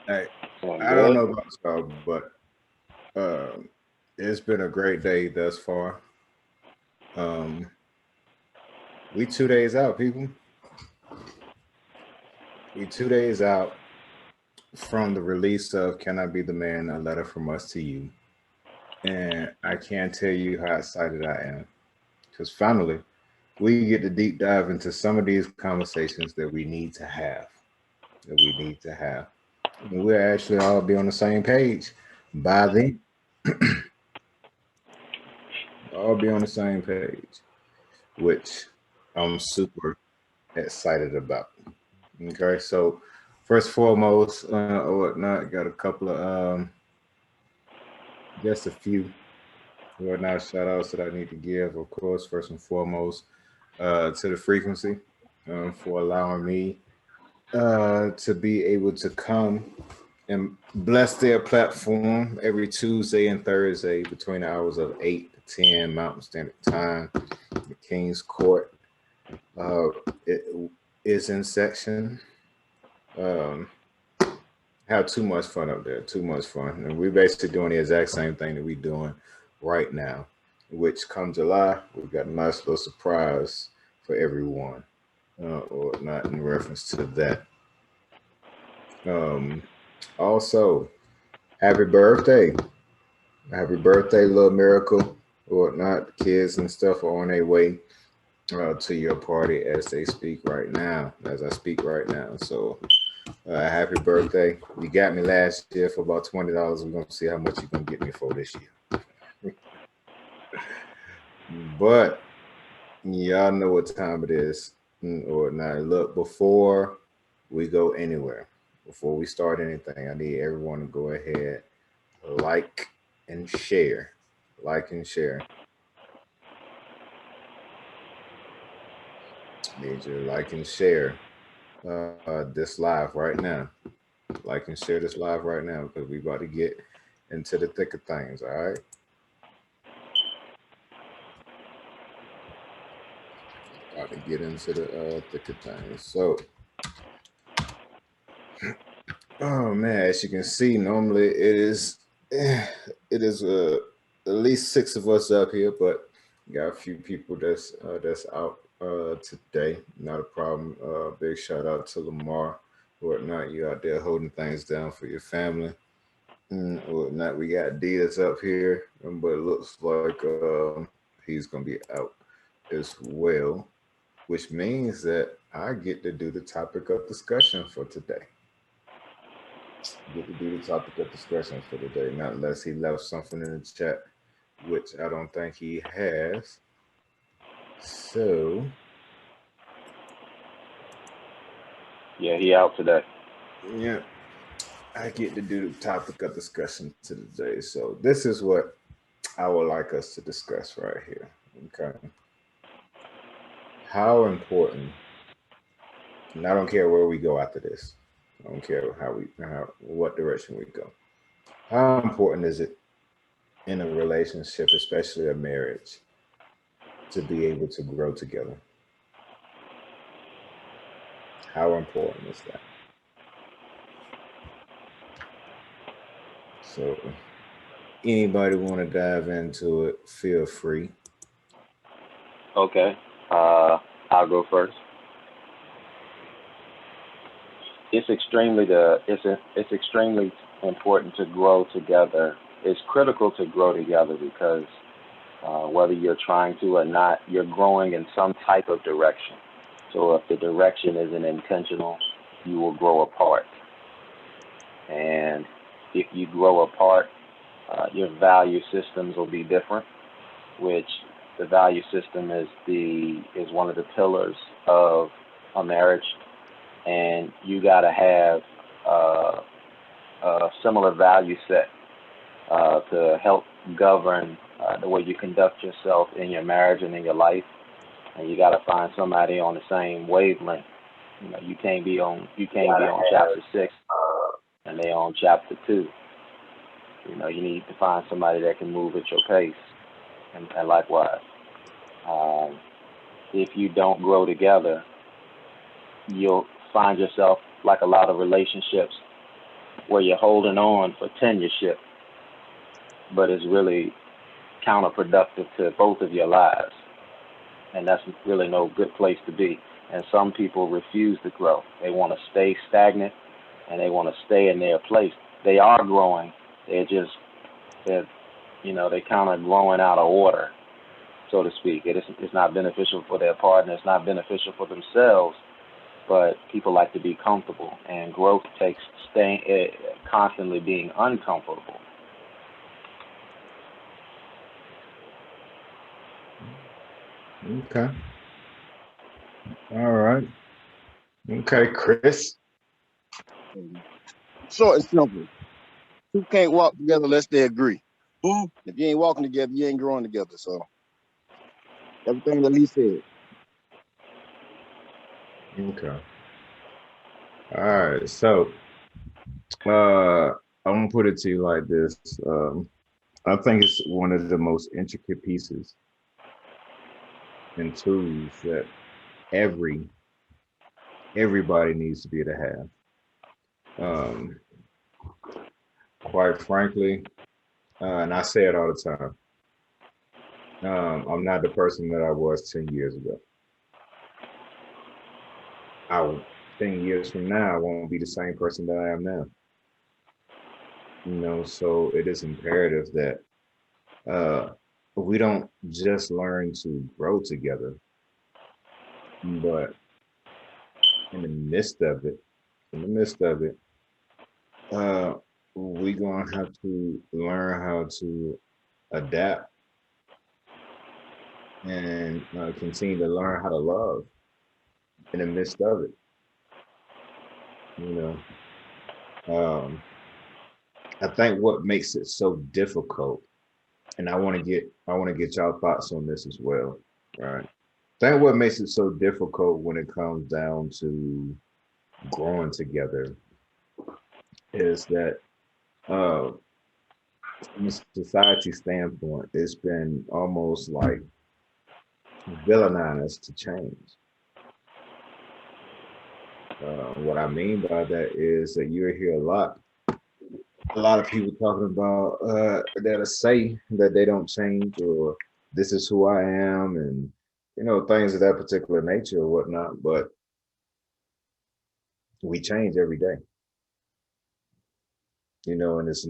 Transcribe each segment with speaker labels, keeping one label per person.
Speaker 1: Hey,
Speaker 2: Doing
Speaker 1: I don't
Speaker 2: good.
Speaker 1: know about y'all, but um, it's been a great day thus far. Um, we 2 days out, people. We 2 days out from the release of "Can I Be the Man?" A letter from us to you, and I can't tell you how excited I am because finally we get to deep dive into some of these conversations that we need to have. That we need to have. And we'll actually all be on the same page by then. All be on the same page, which I'm super excited about. Okay, so first and foremost, or whatnot, got a couple of just a few whatnot shout outs that I need to give. Of course, first and foremost, to the frequency for allowing me to be able to come and bless their platform every Tuesday and Thursday between the hours of 8 to 10 Mountain Standard Time. The King's Court uh, it is in section. Um, have too much fun up there, too much fun. And we're basically doing the exact same thing that we're doing right now, which come July, we've got a nice little surprise for everyone, or not in reference to that. Um, Also, happy birthday. Happy birthday, little miracle, or whatnot. Kids and stuff are on their way to your party as they speak right now, as I speak right now. So, happy birthday. You got me last year for about $20. We're gonna see how much you're gonna get me for this year. But y'all know what time it is, or not. Look, before we go anywhere, before we start anything, I need everyone to go ahead, like and share, like and share. Need you to like and share this live right now. Like and share this live right now because we about to get into the thick of things. All right, about to get into the thick of things. So, oh man, as you can see, normally it is at least six of us up here, but got a few people that's out today. Not a problem. Big shout out to Lamar, whatnot. You out there holding things down for your family. Whatnot. We got Diaz up here, but it looks like he's gonna be out as well, which means that I get to do the topic of discussion for today. Get to do the topic of discussion for today, not unless he left something in the chat, which I don't think he has. So,
Speaker 2: Yeah, he out today.
Speaker 1: yeah, I get to do the topic of discussion today. So, this is what I would like us to discuss right here. Okay. How important, and I don't care where we go after this, I don't care what direction we go. How important is it in a relationship, especially a marriage, to be able to grow together? How important is that? So, anybody want to dive into it? Feel free.
Speaker 2: Okay. Uh, I'll go first. It's extremely important to grow together. It's critical to grow together because whether you're trying to or not, you're growing in some type of direction. So if the direction isn't intentional, you will grow apart. And if you grow apart, your value systems will be different, which the value system is one of the pillars of a marriage, and you got to have uh, a similar value set to help govern the way you conduct yourself in your marriage and in your life. And you got to find somebody on the same wavelength. You know, you can't be on chapter 6 and they on chapter 2. You know, you need to find somebody that can move at your pace, and likewise. Um, if you don't grow together, you'll find yourself like a lot of relationships. where you're holding on for tenureship, but it's really counterproductive to both of your lives. And that's really no good place to be. And some people refuse to grow. They want to stay stagnant and they want to stay in their place. They are growing. They're kind of growing out of order, so to speak. It's not beneficial for their partner. It's not beneficial for themselves. But people like to be comfortable, and growth takes constantly being uncomfortable.
Speaker 1: Okay. All right. Okay, Chris.
Speaker 3: Short and simple. Two can't walk together unless they agree. If you ain't walking together, you ain't growing together. So everything that Lee said.
Speaker 1: Okay. All right. So I'm gonna put it to you like this. I think it's one of the most intricate pieces and tools that everybody needs to be able to have. Quite frankly, and I say it all the time, I'm not the person that I was 10 years ago. 10 years from now, I won't be the same person that I am now. So it is imperative that we don't just learn to grow together, but in the midst of it, we're gonna have to learn how to adapt and continue to learn how to love in the midst of it. I think what makes it so difficult, and I want to get y'all thoughts on this as well, right? I think what makes it so difficult when it comes down to growing together is that from a society standpoint, it's been almost like villainized to change. What I mean by that is that you hear a lot of people talking about that'll say that they don't change, or this is who I am, and things of that particular nature or whatnot. But we change every day, and it's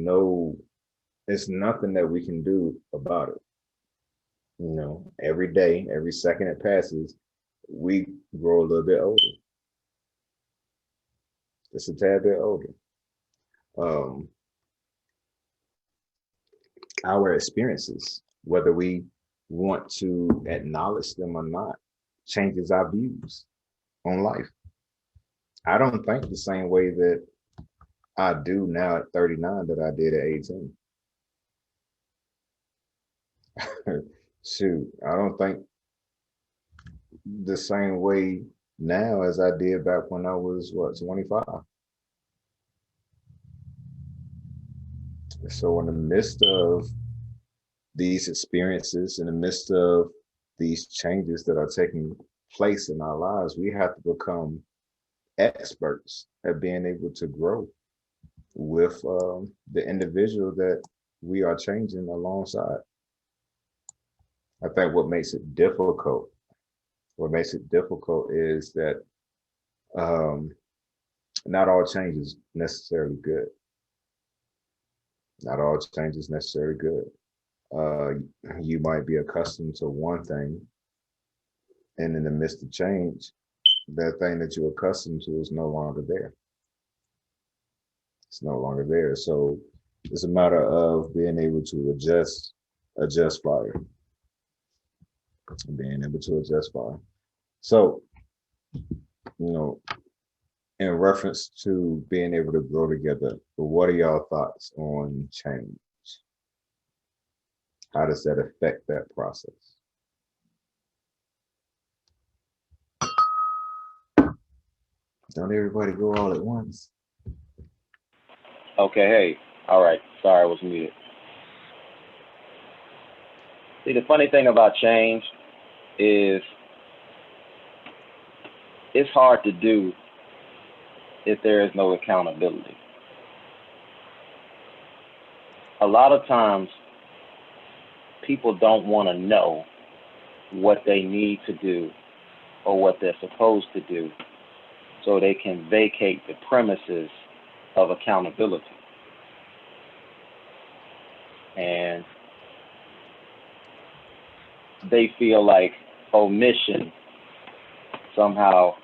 Speaker 1: nothing that we can do about it. Every day, every second it passes, we grow a little bit older. Just a tad bit older. Our experiences, whether we want to acknowledge them or not, changes our views on life. I don't think the same way that I do now at 39 that I did at 18. Shoot, I don't think the same way now as I did back when I was 25. So in the midst of these experiences, in the midst of these changes that are taking place in our lives, we have to become experts at being able to grow with the individual that we are changing alongside. I think what makes it difficult is that not all change is necessarily good. Not all change is necessarily good. You might be accustomed to one thing, and in the midst of change, that thing that you're accustomed to is no longer there. It's no longer there. So it's a matter of being able to adjust fire. Being able to adjust fire. So, in reference to being able to grow together, what are y'all thoughts on change? How does that affect that process? Don't everybody go all at once.
Speaker 2: Okay, hey, all right. Sorry, I was muted. See, the funny thing about change is it's hard to do if there is no accountability. a lot of times people don't want to know what they need to do or what they're supposed to do so they can vacate the premises of accountability. And they feel like omission somehow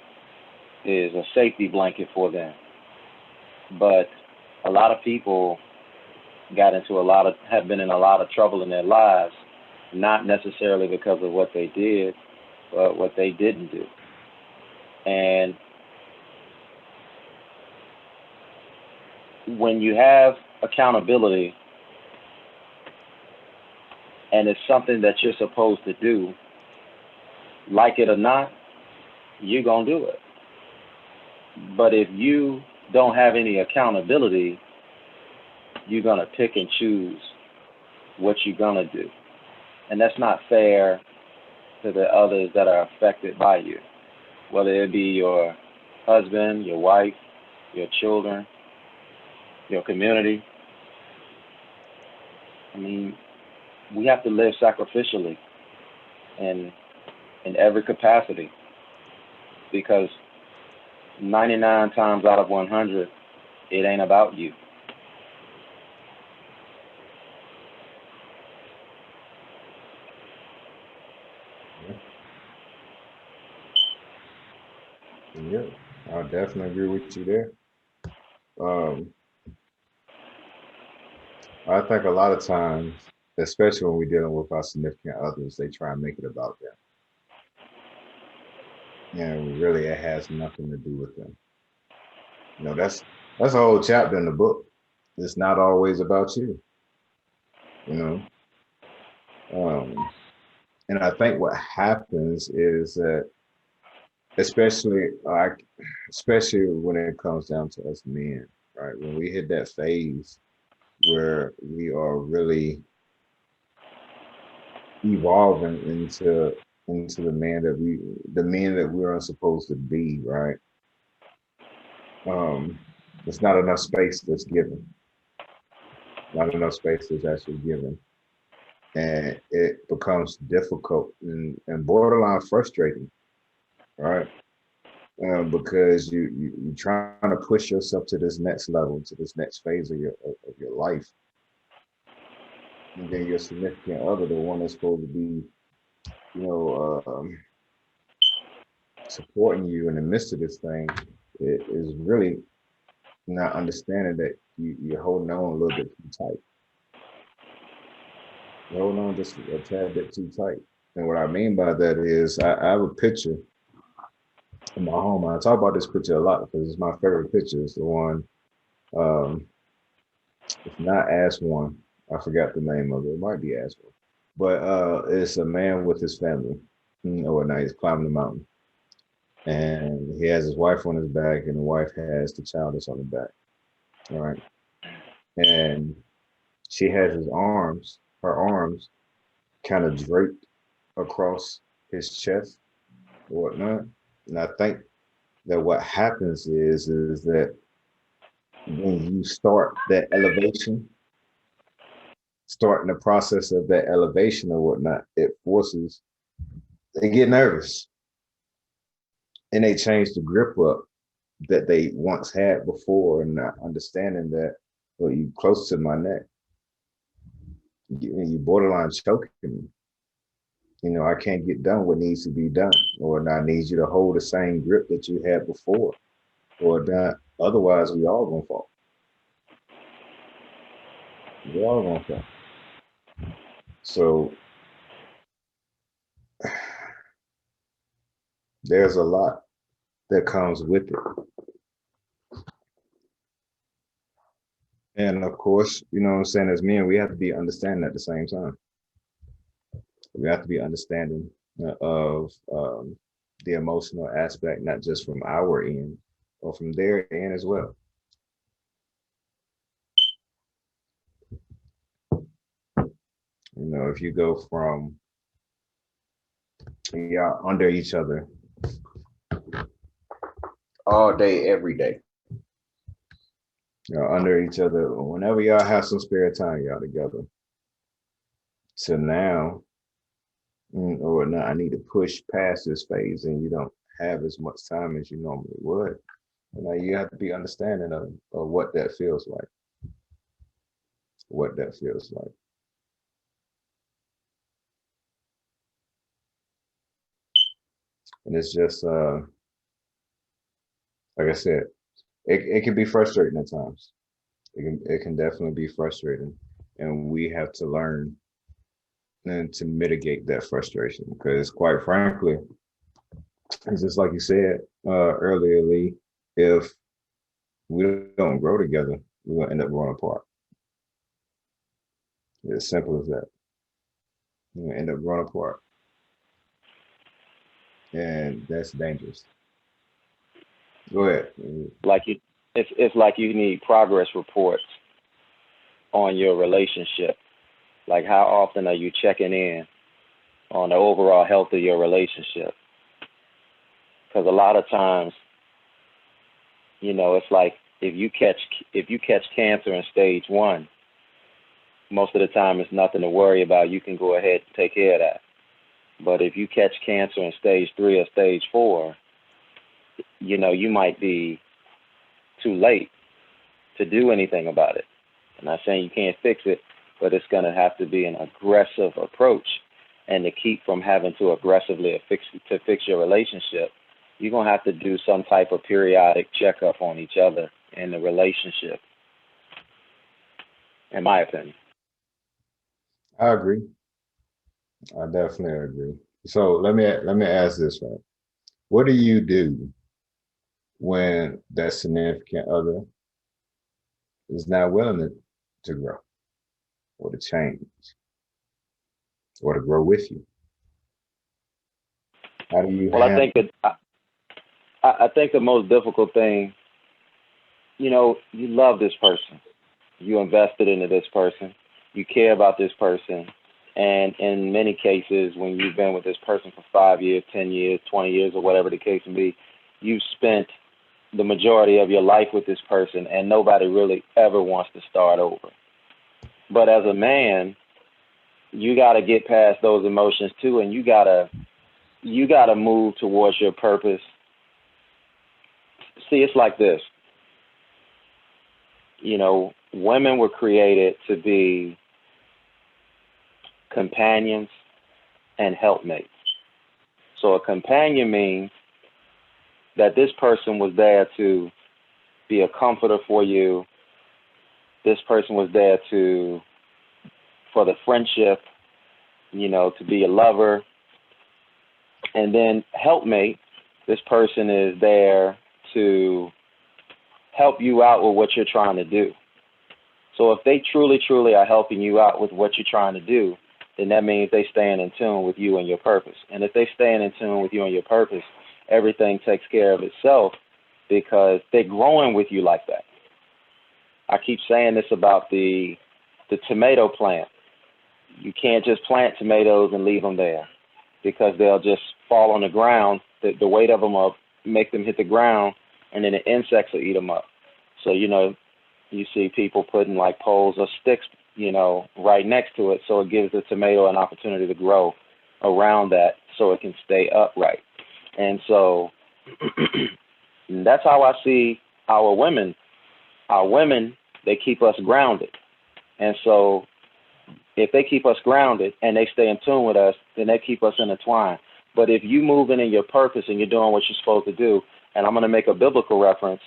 Speaker 2: is a safety blanket for them. But a lot of people have been in a lot of trouble in their lives, not necessarily because of what they did, but what they didn't do. And when you have accountability and it's something that you're supposed to do, like it or not, you're going to do it. But if you don't have any accountability, you're going to pick and choose what you're going to do. And that's not fair to the others that are affected by you, whether it be your husband, your wife, your children, your community. I mean, we have to live sacrificially in every capacity, because 99 times out of 100, it ain't about you.
Speaker 1: Yeah, I definitely agree with you there. I think a lot of times, especially when we're dealing with our significant others, they try and make it about them. And really, it has nothing to do with them. You know, that's a whole chapter in the book. It's not always about you. You know, and I think what happens is that, especially when it comes down to us men, right? When we hit that phase where we are really evolving into the men that we're supposed to be, right? There's not enough space that's given. Not enough space that's actually given. And it becomes difficult and borderline frustrating, right? Because you're trying to push yourself to this next level, to this next phase of your life. And then your significant other, the one that's supposed to be, supporting you in the midst of this thing, it is really not understanding that you're holding on a little bit too tight. You're holding on just a tad bit too tight. And what I mean by that is I have a picture in my home. I talk about this picture a lot because it's my favorite picture. It's the one, it's not Ass One. I forgot the name of it. It might be Ass One. But it's a man with his family. Overnight, he's climbing the mountain. And he has his wife on his back, and the wife has the child that's on the back. All right. And she has her arms kind of draped across his chest or whatnot. And I think that what happens is that when you start that elevation, starting the process of that elevation or whatnot, they get nervous. And they change the grip up that they once had before, and not understanding that, well, you close to my neck, you borderline choking me. You know, I can't get done what needs to be done, or I need you to hold the same grip that you had before, or not. Otherwise, we all gonna fall. We all gonna fall. So there's a lot that comes with it. And of course, you know what I'm saying, as men, we have to be understanding at the same time. We have to be understanding of the emotional aspect, not just from our end, or from their end as well. You know, if you go from y'all under each other all day, every day, under each other, whenever y'all have some spare time, y'all together. So now, or now I need to push past this phase, and you don't have as much time as you normally would. And now you have to be understanding of what that feels like. What that feels like. And it's just like I said, it can be frustrating at times. It can definitely be frustrating. And we have to learn and to mitigate that frustration, because quite frankly, it's just like you said earlier, Lee, if we don't grow together, we're gonna end up growing apart. It's as simple as that. We're gonna end up growing apart. And that's dangerous. Go ahead.
Speaker 2: Like it's like you need progress reports on your relationship. Like, how often are you checking in on the overall health of your relationship? Because a lot of times, you know, it's like if you catch cancer in stage 1, most of the time it's nothing to worry about. You can go ahead and take care of that. But if you catch cancer in stage 3 or stage 4, you know, you might be too late to do anything about it. I'm not saying you can't fix it, but it's going to have to be an aggressive approach. And to keep from having to aggressively fix your relationship, you're going to have to do some type of periodic checkup on each other in the relationship, in my opinion.
Speaker 1: I agree. I definitely agree. So let me ask this, right? What do you do when that significant other is not willing to grow or to change or to grow with you? How do you?
Speaker 2: Well, I think the most difficult thing, you know, you love this person, you invested into this person, you care about this person, and in many cases, when you've been with this person for 5 years, 10 years, 20 years, or whatever the case may be, you've spent the majority of your life with this person, and nobody really ever wants to start over. But as a man, you got to get past those emotions too, and you gotta move towards your purpose. See, it's like this. You know, women were created to be companions and helpmates. So a companion means that this person was there to be a comforter for you. This person was there for the friendship, you know, to be a lover. And then helpmate, this person is there to help you out with what you're trying to do. So if they truly, truly are helping you out with what you're trying to do, then that means they stand in tune with you and your purpose. And if they stand in tune with you and your purpose, everything takes care of itself because they're growing with you like that. I keep saying this about the tomato plant. You can't just plant tomatoes and leave them there because they'll just fall on the ground. The weight of them will make them hit the ground, and then the insects will eat them up. So, you know, you see people putting like poles or sticks, you know, right next to it, so it gives the tomato an opportunity to grow around that so it can stay upright. And so that's how I see our women. Our women, they keep us grounded. And so if they keep us grounded and they stay in tune with us, then they keep us intertwined. But if you moving in your purpose and you're doing what you're supposed to do, and I'm going to make a biblical reference,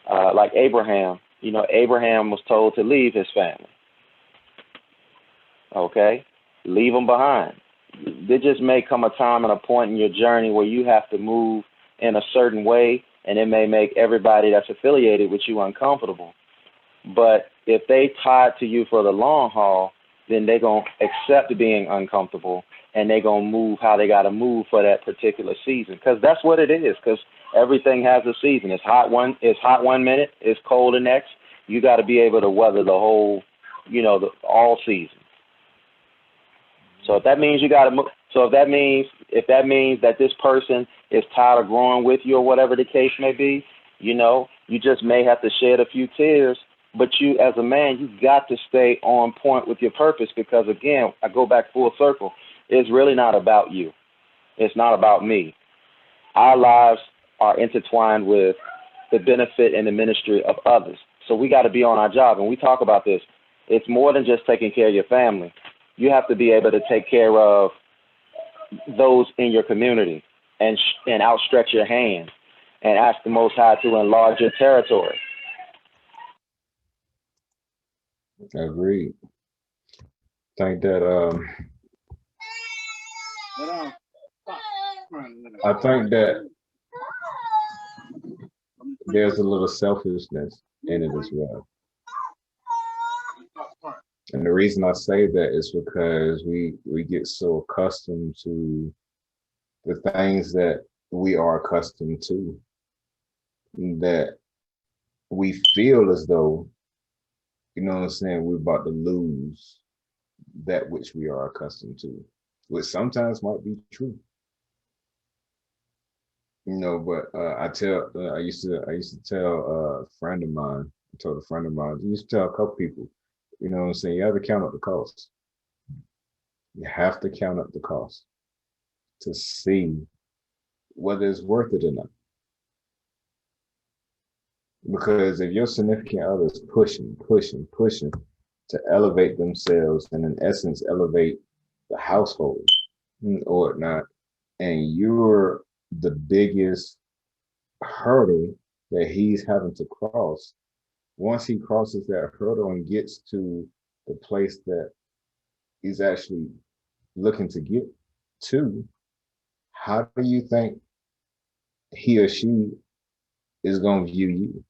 Speaker 2: like Abraham. You know, Abraham was told to leave his family. Okay? Leave them behind. There just may come a time and a point in your journey where you have to move in a certain way, and it may make everybody that's affiliated with you uncomfortable. But if they tied to you for the long haul, then they're going to accept being uncomfortable, and they're going to move how they got to move for that particular season. Because that's what it is, because everything has a season. It's hot one minute, it's cold the next. You got to be able to weather the whole, you know, all seasons. So if that means you got to move, so if that means that this person is tired of growing with you or whatever the case may be, you know, you just may have to shed a few tears But you, as a man, you got to stay on point with your purpose, because again, I go back full circle. It's really not about you. It's not about me. Our lives are intertwined with the benefit and the ministry of others. So we got to be on our job. And we talk about this. It's more than just taking care of your family. You have to be able to take care of those in your community and outstretch your hand and ask the Most High to enlarge your territory.
Speaker 1: Agreed. Think that I think that there's a little selfishness in it as well. And the reason I say that is because we get so accustomed to the things that we are accustomed to that we feel as though, you know what I'm saying, we're about to lose that which we are accustomed to, which sometimes might be true. You know, but I used to tell a friend of mine, I used to tell a couple people, you know what I'm saying, you have to count up the cost. You have to count up the cost to see whether it's worth it or not. Because if your significant other is pushing to elevate themselves and in essence elevate the household or whatnot, and you're the biggest hurdle that he's having to cross, once he crosses that hurdle and gets to the place that he's actually looking to get to, how do you think he or she is going to view you?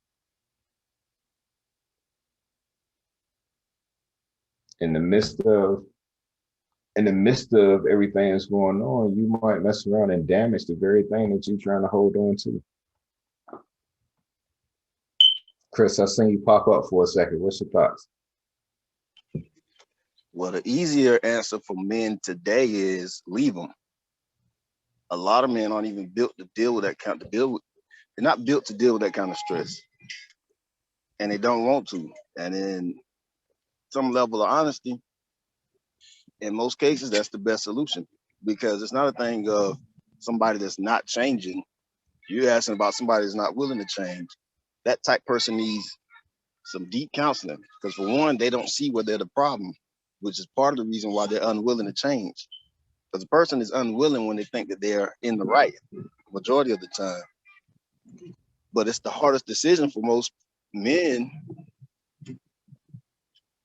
Speaker 1: In the midst of everything that's going on, you might mess around and damage the very thing that you're trying to hold on to. Chris, I seen you pop up for a second. What's your thoughts?
Speaker 3: Well, the easier answer for men today is leave them. A lot of men aren't even built to deal with that kind of they're not built to deal with that kind of stress, and they don't want to. And in some level of honesty, in most cases, that's the best solution, because it's not a thing of somebody that's not changing. You're asking about somebody that's not willing to change. That type person needs some deep counseling, because for one, they don't see where they're the problem, which is part of the reason why they're unwilling to change. Because a person is unwilling when they think that they're in the right, majority of the time. But it's the hardest decision for most men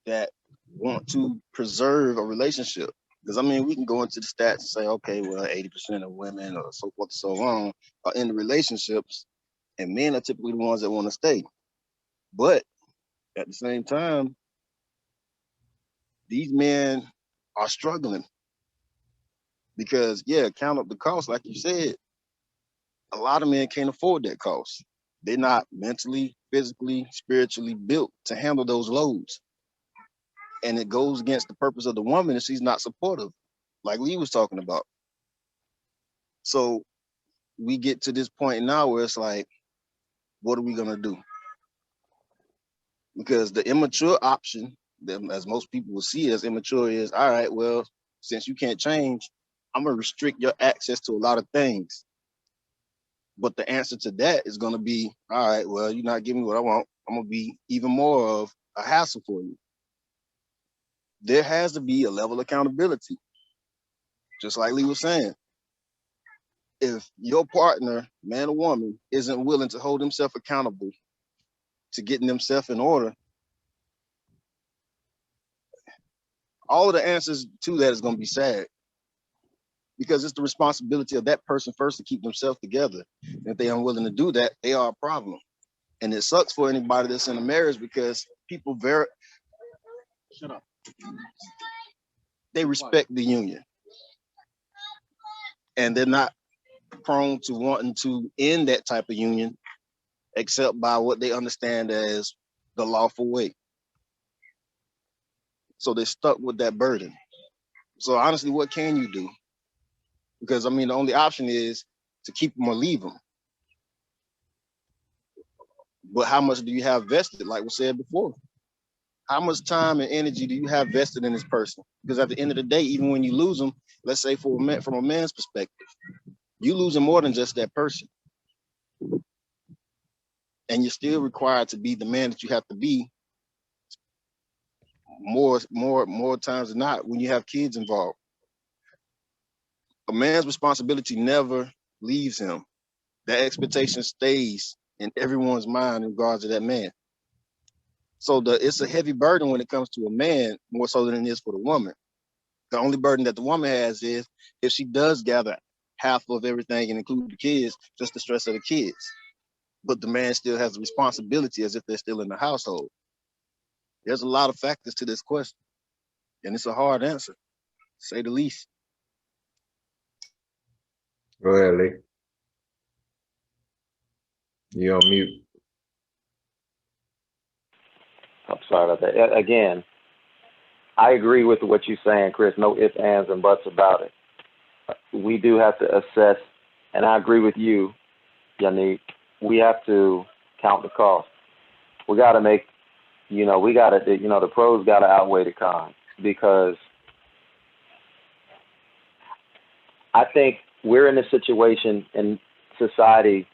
Speaker 3: that want to preserve a relationship. Because I mean, we can go into the stats and say, okay, well, 80% of women or so forth and so on are in the relationships, and men are typically the ones that want to stay. But at the same time, these men are struggling because, yeah, count up the cost, like you said, a lot of men can't afford that cost. They're not mentally, physically, spiritually built to handle those loads. And it goes against the purpose of the woman if she's not supportive, like Lee was talking about. So we get to this point now where it's like, what are we gonna do? Because the immature option, as most people will see as immature, is, all right, well, since you can't change, I'm gonna restrict your access to a lot of things. But the answer to that is gonna be, all right, well, you're not giving me what I want. I'm gonna be even more of a hassle for you. There has to be a level of accountability. Just like Lee was saying, if your partner, man or woman, isn't willing to hold himself accountable to getting themselves in order, all of the answers to that is going to be sad, because it's the responsibility of that person first to keep themselves together. And if they're unwilling to do that, they are a problem. And it sucks for anybody that's in a marriage, because people they respect the union, and they're not prone to wanting to end that type of union except by what they understand as the lawful way. So they're stuck with that burden. So honestly, what can you do? Because I mean, the only option is to keep them or leave them. But how much do you have vested, like we said before? how much time and energy do you have vested in this person? Because at the end of the day, even when you lose them, let's say for a man, from a man's perspective, you losing more than just that person. And you're still required to be the man that you have to be more times than not when you have kids involved. A man's responsibility never leaves him. That expectation stays in everyone's mind in regards to that man. So it's a heavy burden when it comes to a man, more so than it is for the woman. The only burden that the woman has is if she does gather half of everything and include the kids, just the stress of the kids. But the man still has a responsibility as if they're still in the household. There's a lot of factors to this question, and it's a hard answer, to say the least.
Speaker 1: Go ahead, Lee. You're on mute.
Speaker 2: I'm sorry about that. Again, I agree with what you're saying, Chris. No ifs, ands, and buts about it. We do have to assess, and I agree with you, Yannick. We have to count the cost. We got to make, the pros got to outweigh the cons, because I think we're in a situation in society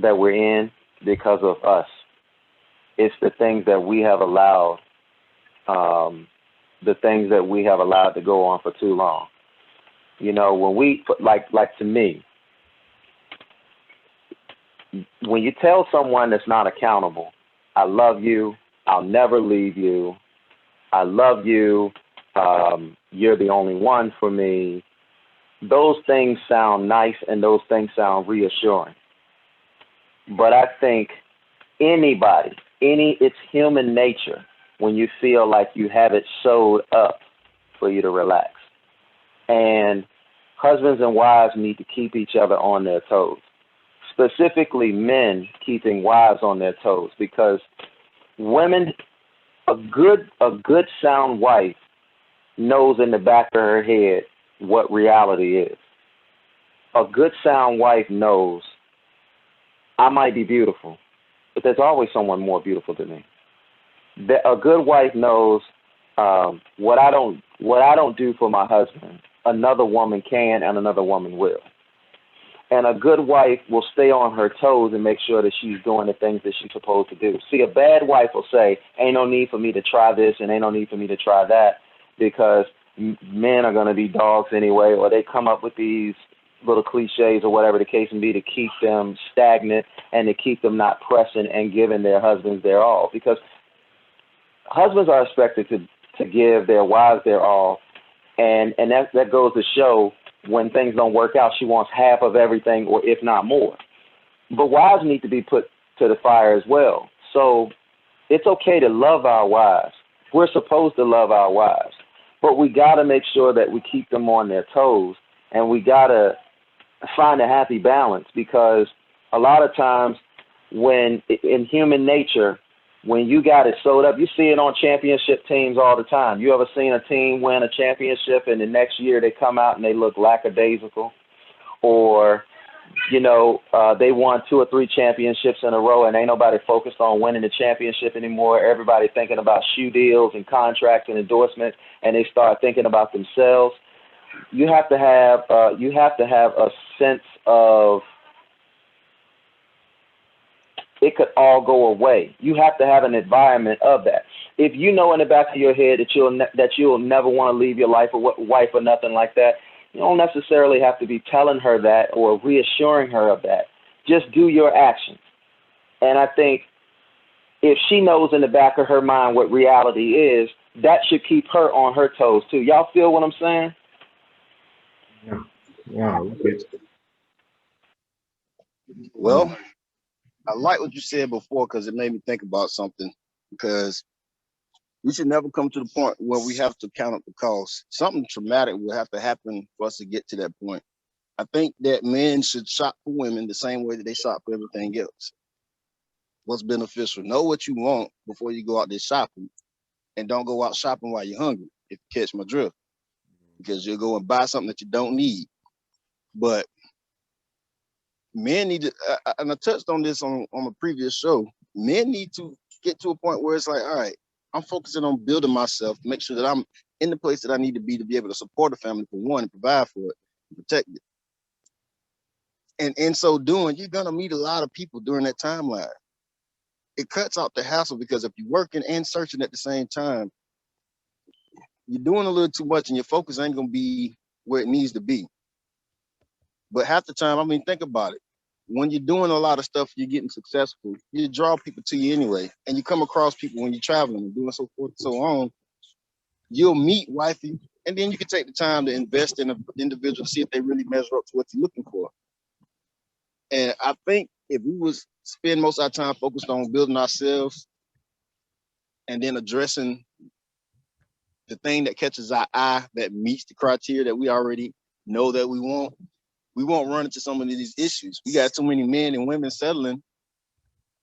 Speaker 2: that we're in because of us. It's the things that we have allowed, to go on for too long. When we put, like to me, when you tell someone that's not accountable, I love you, I'll never leave you, I love you, you're the only one for me, those things sound nice and those things sound reassuring. But I think it's human nature when you feel like you have it sewed up for you to relax. And husbands and wives need to keep each other on their toes. Specifically men keeping wives on their toes, because women, a good sound wife knows in the back of her head what reality is. A good sound wife knows I might be beautiful, but there's always someone more beautiful than me. A good wife knows what I don't do for my husband, another woman can and another woman will. And a good wife will stay on her toes and make sure that she's doing the things that she's supposed to do. See, a bad wife will say, ain't no need for me to try this and ain't no need for me to try that, because men are going to be dogs anyway, or they come up with these little cliches or whatever the case may be to keep them stagnant and to keep them not pressing and giving their husbands their all. Because husbands are expected to give their wives their all, and that goes to show when things don't work out, she wants half of everything, or if not more. But wives need to be put to the fire as well. So it's okay to love our wives. We're supposed to love our wives. But we got to make sure that we keep them on their toes, and we got to find a happy balance, because a lot of times when in human nature, when you got it sewed up, you see it on championship teams all the time. You ever seen a team win a championship and the next year they come out and they look lackadaisical? Or, they won 2 or 3 championships in a row and ain't nobody focused on winning the championship anymore. Everybody thinking about shoe deals and contracts and endorsements, and they start thinking about themselves. You have to have a sense of it could all go away. You have to have an environment of that. If you know in the back of your head that you'll never want to leave your wife or nothing like that, you don't necessarily have to be telling her that or reassuring her of that. Just do your actions. And I think if she knows in the back of her mind what reality is, that should keep her on her toes too. Y'all feel what I'm saying?
Speaker 1: Yeah.
Speaker 3: Well, I like what you said before, because it made me think about something, because we should never come to the point where we have to count up the cost. Something traumatic will have to happen for us to get to that point. I think that men should shop for women the same way that they shop for everything else. What's beneficial? Know what you want before you go out there shopping, and don't go out shopping while you're hungry, if you catch my drift, because you'll go and buy something that you don't need. But men need to, and I touched on this on a previous show, men need to get to a point where it's like, all right, I'm focusing on building myself to make sure that I'm in the place that I need to be able to support a family for one and provide for it and protect it. And in so doing, you're gonna meet a lot of people during that timeline. It cuts out the hassle because if you're working and searching at the same time, you're doing a little too much and your focus ain't gonna be where it needs to be. But half the time, I mean, think about it. When you're doing a lot of stuff, you're getting successful, you draw people to you anyway. And you come across people when you're traveling and doing so forth and so on. You'll meet wifey, and then you can take the time to invest in an individual to see if they really measure up to what you're looking for. And I think if we was spend most of our time focused on building ourselves and then addressing the thing that catches our eye that meets the criteria that we already know that we won't run into some of these issues. We got too many men and women settling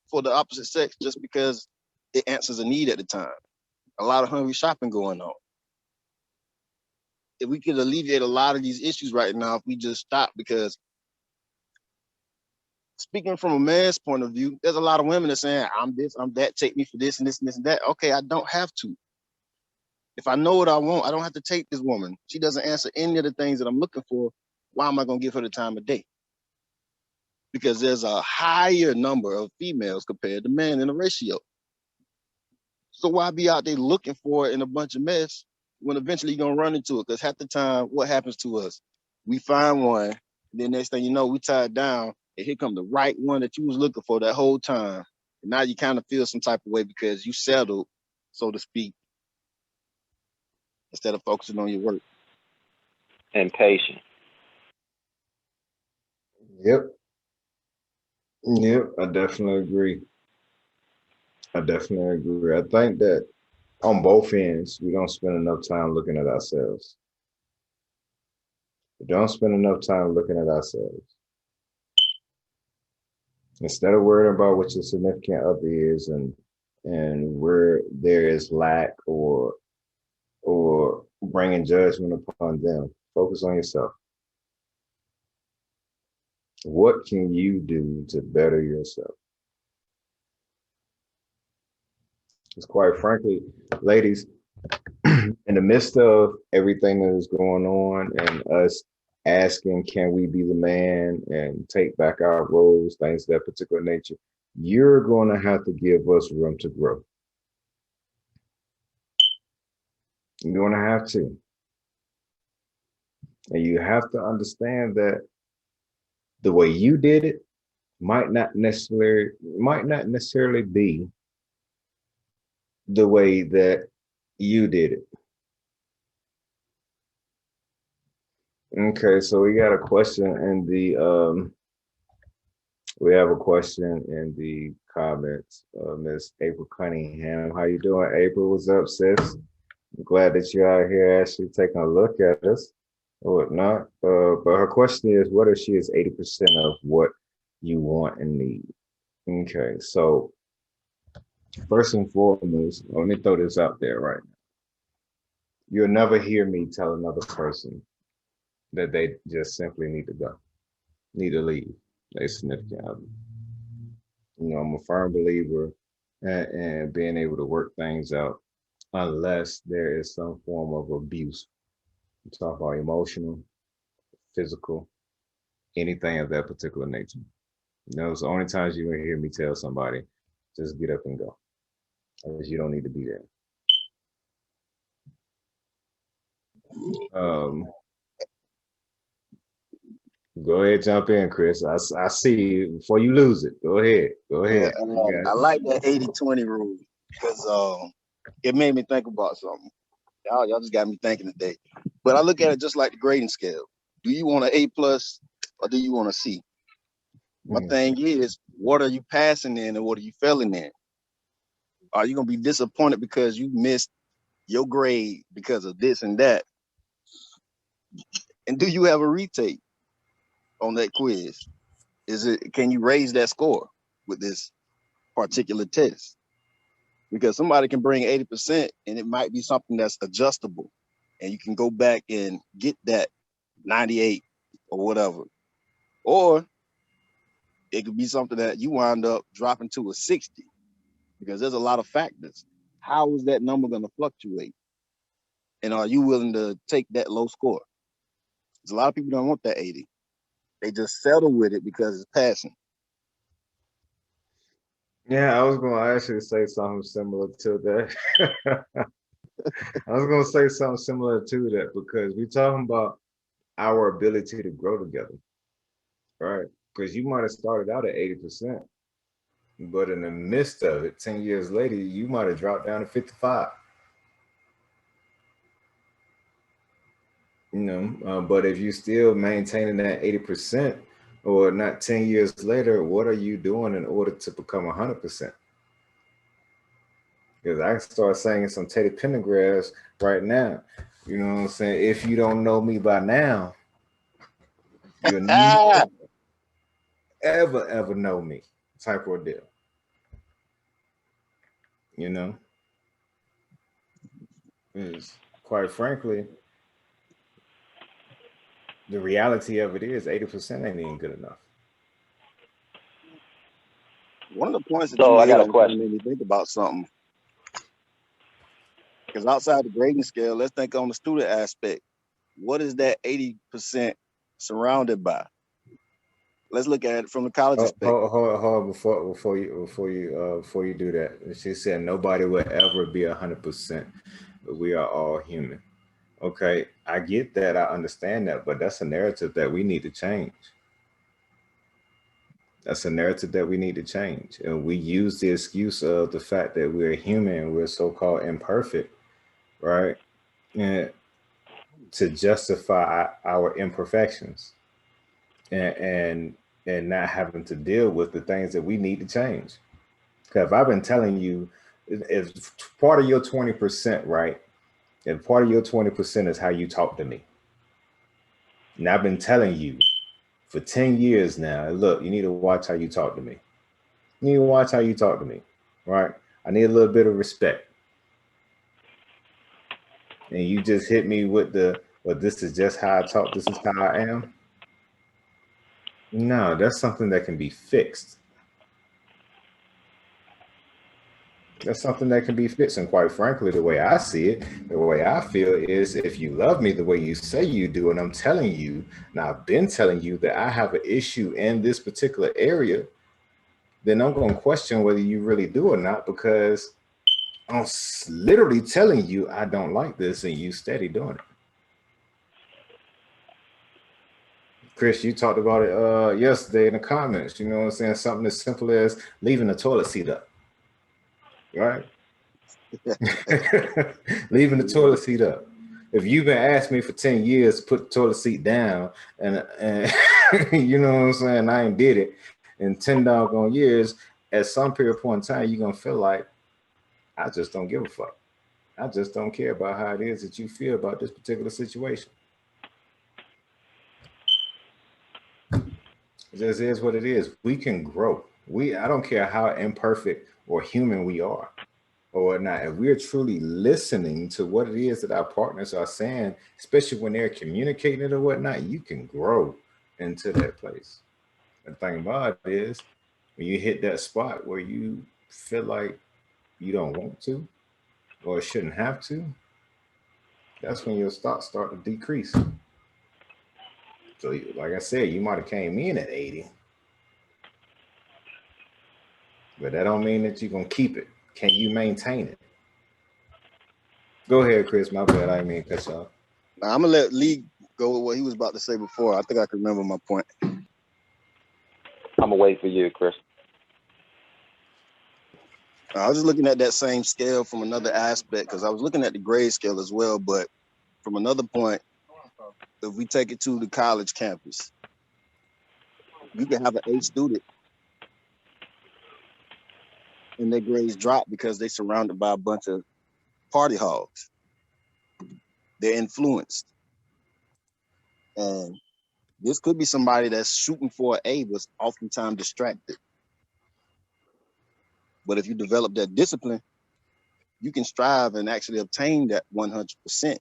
Speaker 3: for the opposite sex just because it answers a need at the time. A lot of hungry shopping going on. If we could alleviate a lot of these issues right now, if we just stop, because speaking from a man's point of view, there's a lot of women that are saying, I'm this, I'm that, take me for this and this and this and that. Okay, I don't have to. If I know what I want, I don't have to take this woman. She doesn't answer any of the things that I'm looking for. Why am I going to give her the time of day? Because there's a higher number of females compared to men in the ratio. So why be out there looking for it in a bunch of mess when eventually you're going to run into it? Because half the time, what happens to us? We find one, and then next thing you know, we tied down, and here come the right one that you was looking for that whole time. And now you kind of feel some type of way because you settled, so to speak, instead of focusing on your work.
Speaker 2: And patience.
Speaker 1: Yep. Yep, I definitely agree. I definitely agree. I think that on both ends, we don't spend enough time looking at ourselves. We don't spend enough time looking at ourselves. Instead of worrying about what your significant other is and where there is lack or bringing judgment upon them, focus on yourself. What can you do to better yourself? Because quite frankly, ladies, in the midst of everything that is going on and us asking, can we be the man and take back our roles, things of that particular nature, you're going to have to give us room to grow. You're going to have to. And you have to understand that the way you did it might not necessarily be the way that you did it. Okay, so we got a question in the we have a question in the comments. Miss April Cunningham, how you doing, April? What's up, sis? I'm glad that you're out here actually taking a look at us or whatnot. But her question is, what if she is 80% of what you want and need? Okay, so first and foremost, let me throw this out there right now. You'll never hear me tell another person that they just simply need to go, need to leave their significant other. You know, I'm a firm believer in being able to work things out unless there is some form of abuse. I'm talking about emotional, physical, anything of that particular nature. You know, it's the only times you're gonna hear me tell somebody, just get up and go, because you don't need to be there. Go ahead, jump in, Chris. I see you before you lose it. Go ahead.
Speaker 3: Yeah, I like that 80-20 rule because it made me think about something. Y'all just got me thinking today. But I look at it just like the grading scale. Do you want an A+ or do you want a C? My thing is, what are you passing in and what are you failing in? Are you gonna be disappointed because you missed your grade because of this and that? And do you have a retake on that quiz? Can you raise that score with this particular test? Because somebody can bring 80% and it might be something that's adjustable and you can go back and get that 98 or whatever. Or it could be something that you wind up dropping to a 60 because there's a lot of factors. how is that number going to fluctuate? And are you willing to take that low score? Because a lot of people don't want that 80. They just settle with it because it's passing.
Speaker 1: Yeah, I was going to actually say something similar to that. I was going to say something similar to that because we're talking about our ability to grow together, right? Because you might have started out at 80%, but in the midst of it, 10 years later, you might have dropped down to 55. But if you still maintaining that 80%, or not 10 years later, what are you doing in order to become 100%? Because I can start singing some Teddy Pendergrass right now. You know what I'm saying? If you don't know me by now, you'll never, ever know me, type of deal. You know? Is quite frankly, the reality of it is 80% ain't even good enough.
Speaker 3: One of the points that
Speaker 2: So
Speaker 3: you
Speaker 2: I got a
Speaker 3: made
Speaker 2: question.
Speaker 3: made me think about something. Because outside the grading scale, let's think on the student aspect. What is that 80% surrounded by? Let's look at it from the college perspective.
Speaker 1: Hold on before you do that. She said nobody will ever be 100%, but we are all human. Okay, I get that, I understand that, but that's a narrative that we need to change. That's a narrative that we need to change. And we use the excuse of the fact that we're human, we're so-called imperfect, right? And to justify our imperfections and not having to deal with the things that we need to change. Because I've been telling you, if part of your 20%, right? If part of your 20% is how you talk to me. And I've been telling you for 10 years now, look, you need to watch how you talk to me. You need to watch how you talk to me, right? I need a little bit of respect. And you just hit me with well, this is just how I talk, this is how I am. No, that's something that can be fixed. That's something that can be fixed. And quite frankly, the way I see it, the way I feel is if you love me the way you say you do, and I'm telling you, now I've been telling you that I have an issue in this particular area, then I'm going to question whether you really do or not, because I'm literally telling you I don't like this and you steady doing it. Chris, you talked about it yesterday in the comments, you know what I'm saying? Something as simple as leaving the toilet seat up, right? Leaving the toilet seat up. If you've been asking me for 10 years to put the toilet seat down and you know what I'm saying, I ain't did it in 10 doggone years, at some period point in time, you're going to feel like, I just don't give a fuck. I just don't care about how it is that you feel about this particular situation. It just is what it is. We can grow. I don't care how imperfect or human we are or whatnot. If we're truly listening to what it is that our partners are saying, especially when they're communicating it or whatnot, you can grow into that place. The thing about it is when you hit that spot where you feel like you don't want to or shouldn't have to, that's when your stocks start to decrease. So like I said, you might have came in at 80, but that don't mean that you're going to keep it. Can you maintain it? Go ahead, Chris. My bad. I didn't mean to cut you off.
Speaker 3: Now, I'm going to let Lee go with what he was about to say before. I think I can remember my point.
Speaker 2: I'm going to wait for you, Chris.
Speaker 3: I was just looking at that same scale from another aspect, because I was looking at the grade scale as well, but from another point, if we take it to the college campus, you can have an A student and their grades drop because they're surrounded by a bunch of party hogs. They're influenced. And this could be somebody that's shooting for an A, but oftentimes distracted. But if you develop that discipline, you can strive and actually obtain that 100%.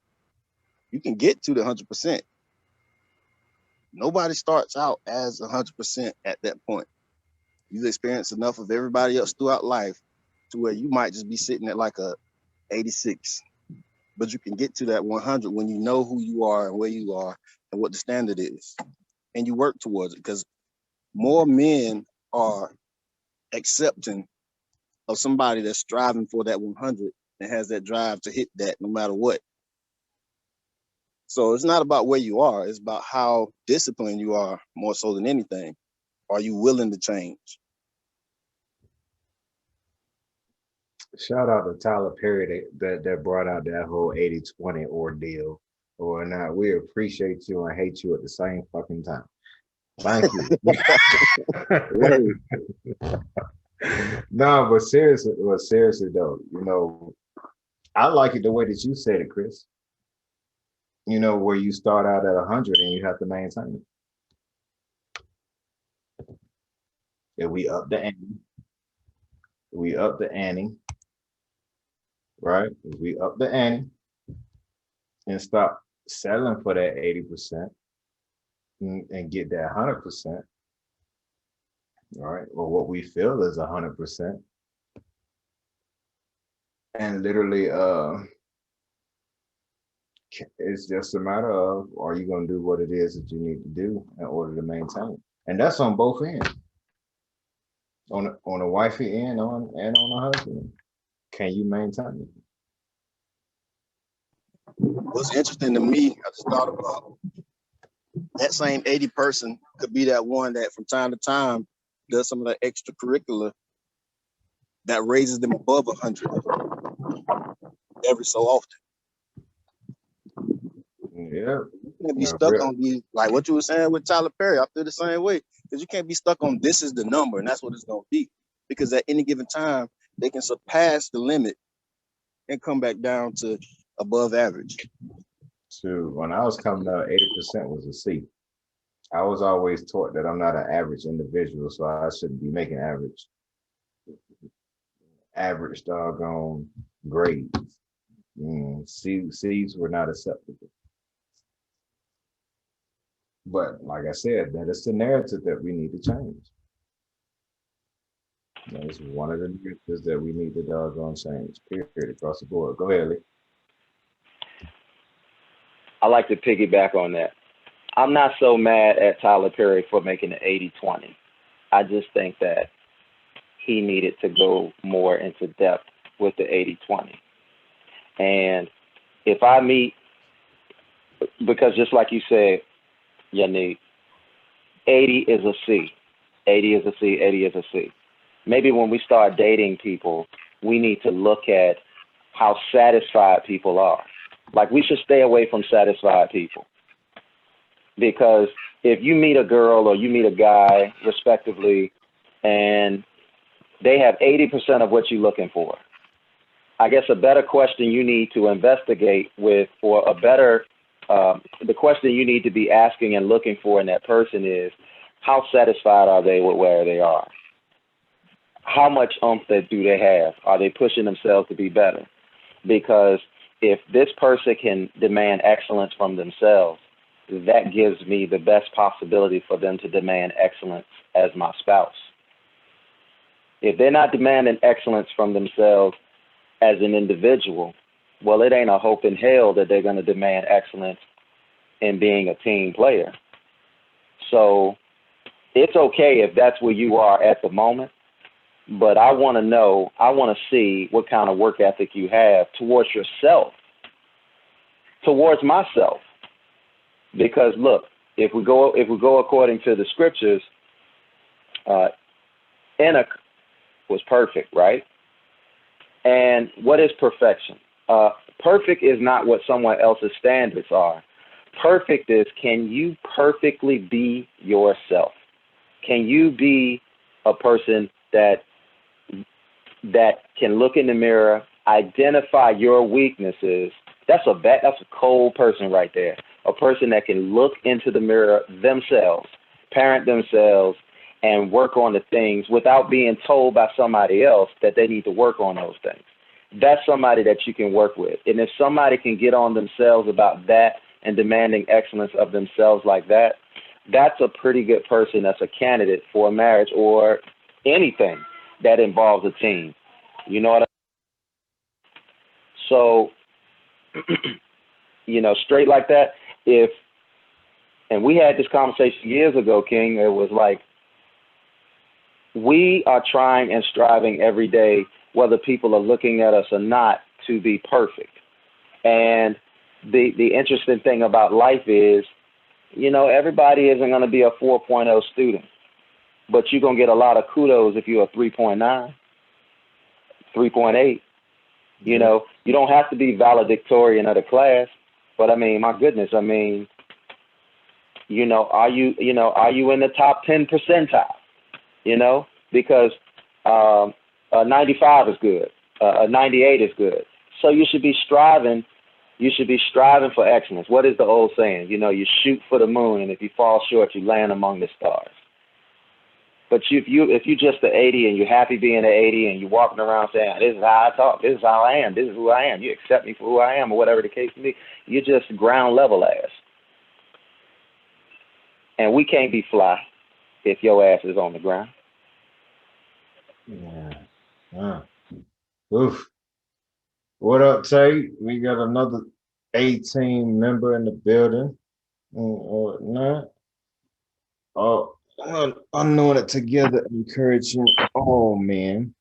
Speaker 3: You can get to the 100%. Nobody starts out as 100% at that point. You've experienced enough of everybody else throughout life to where you might just be sitting at like a 86. But you can get to that 100 when you know who you are and where you are and what the standard is. And you work towards it, because more men are accepting of somebody that's striving for that 100 and has that drive to hit that no matter what. So it's not about where you are, it's about how disciplined you are more so than anything. Are you willing to change?
Speaker 1: Shout out to Tyler Perry that brought out that whole 80-20 ordeal. Or not, we appreciate you and hate you at the same fucking time. Thank you. No, but seriously though, you know, I like it the way that you said it, Chris. You know, where you start out at 100 and you have to maintain it. If we up the ante, right? If we up the ante and stop settling for that 80% and get that 100%, all right, or what we feel is 100%, and literally it's just a matter of, are you going to do what it is that you need to do in order to maintain? And that's on both ends, on the wifey end and on the husband. Can you maintain it?
Speaker 3: What's interesting to me, I just thought about that same 80 person could be that one that from time to time does some of that extracurricular that raises them above 100 every so often.
Speaker 1: Yeah.
Speaker 3: You can't be stuck on these, like what you were saying with Tyler Perry. I feel the same way, because you can't be stuck on this is the number and that's what it's going to be, because at any given time they can surpass the limit and come back down to above average.
Speaker 1: So when I was coming up, 80% was a C. I was always taught that I'm not an average individual, so I shouldn't be making average doggone grades. C's were not acceptable. But like I said, that is the narrative that we need to change. That is one of the narratives that we need to doggone change, period, across the board. Go ahead, Lee.
Speaker 2: I like to piggyback on that. I'm not so mad at Tyler Perry for making it 80-20. I just think that he needed to go more into depth with the 80-20. And if I meet, because just like you said, Yannick, 80 is a C. 80 is a C, 80 is a C. Maybe when we start dating people, we need to look at how satisfied people are. Like, we should stay away from satisfied people. Because if you meet a girl or you meet a guy, respectively, and they have 80% of what you're looking for, I guess a better question you need to investigate with, or a better, the question you need to be asking and looking for in that person is, how satisfied are they with where they are? How much oomph do they have? Are they pushing themselves to be better? Because if this person can demand excellence from themselves, that gives me the best possibility for them to demand excellence as my spouse. If they're not demanding excellence from themselves as an individual, well, it ain't a hope in hell that they're going to demand excellence in being a team player. So it's okay if that's where you are at the moment, but I want to know, I want to see what kind of work ethic you have towards yourself, towards myself. Because look, if we go according to the scriptures, Enoch was perfect, right? And what is perfection? Perfect is not what someone else's standards are. Perfect is, can you perfectly be yourself? Can you be a person that can look in the mirror, identify your weaknesses? That's a cold person right there. A person that can look into the mirror themselves, parent themselves, and work on the things without being told by somebody else that they need to work on those things. That's somebody that you can work with. And if somebody can get on themselves about that and demanding excellence of themselves like that, that's a pretty good person that's a candidate for a marriage or anything that involves a team. You know what I mean? So, you know, straight like that, and we had this conversation years ago, King, it was like, we are trying and striving every day, whether people are looking at us or not, to be perfect. And the interesting thing about life is, you know, everybody isn't going to be a 4.0 student, but you're going to get a lot of kudos if you're a 3.9, 3.8. You know, you don't have to be valedictorian of the class, but I mean, my goodness, I mean, you know, are you in the top 10 percentile? You know, because a 95 is good, a 98 is good. So you should be striving. You should be striving for excellence. What is the old saying? You know, you shoot for the moon, and if you fall short, you land among the stars. But if you just an 80 and you're happy being an 80 and you're walking around saying, this is how I talk, this is how I am, this is who I am, you accept me for who I am, or whatever the case may be, you're just ground level ass. And we can't be fly if your ass is on the ground.
Speaker 1: Yeah. Oof. What up, Tay? We got another 18 member in the building. Or not. Oh, I'm doing it together, encouraging all men.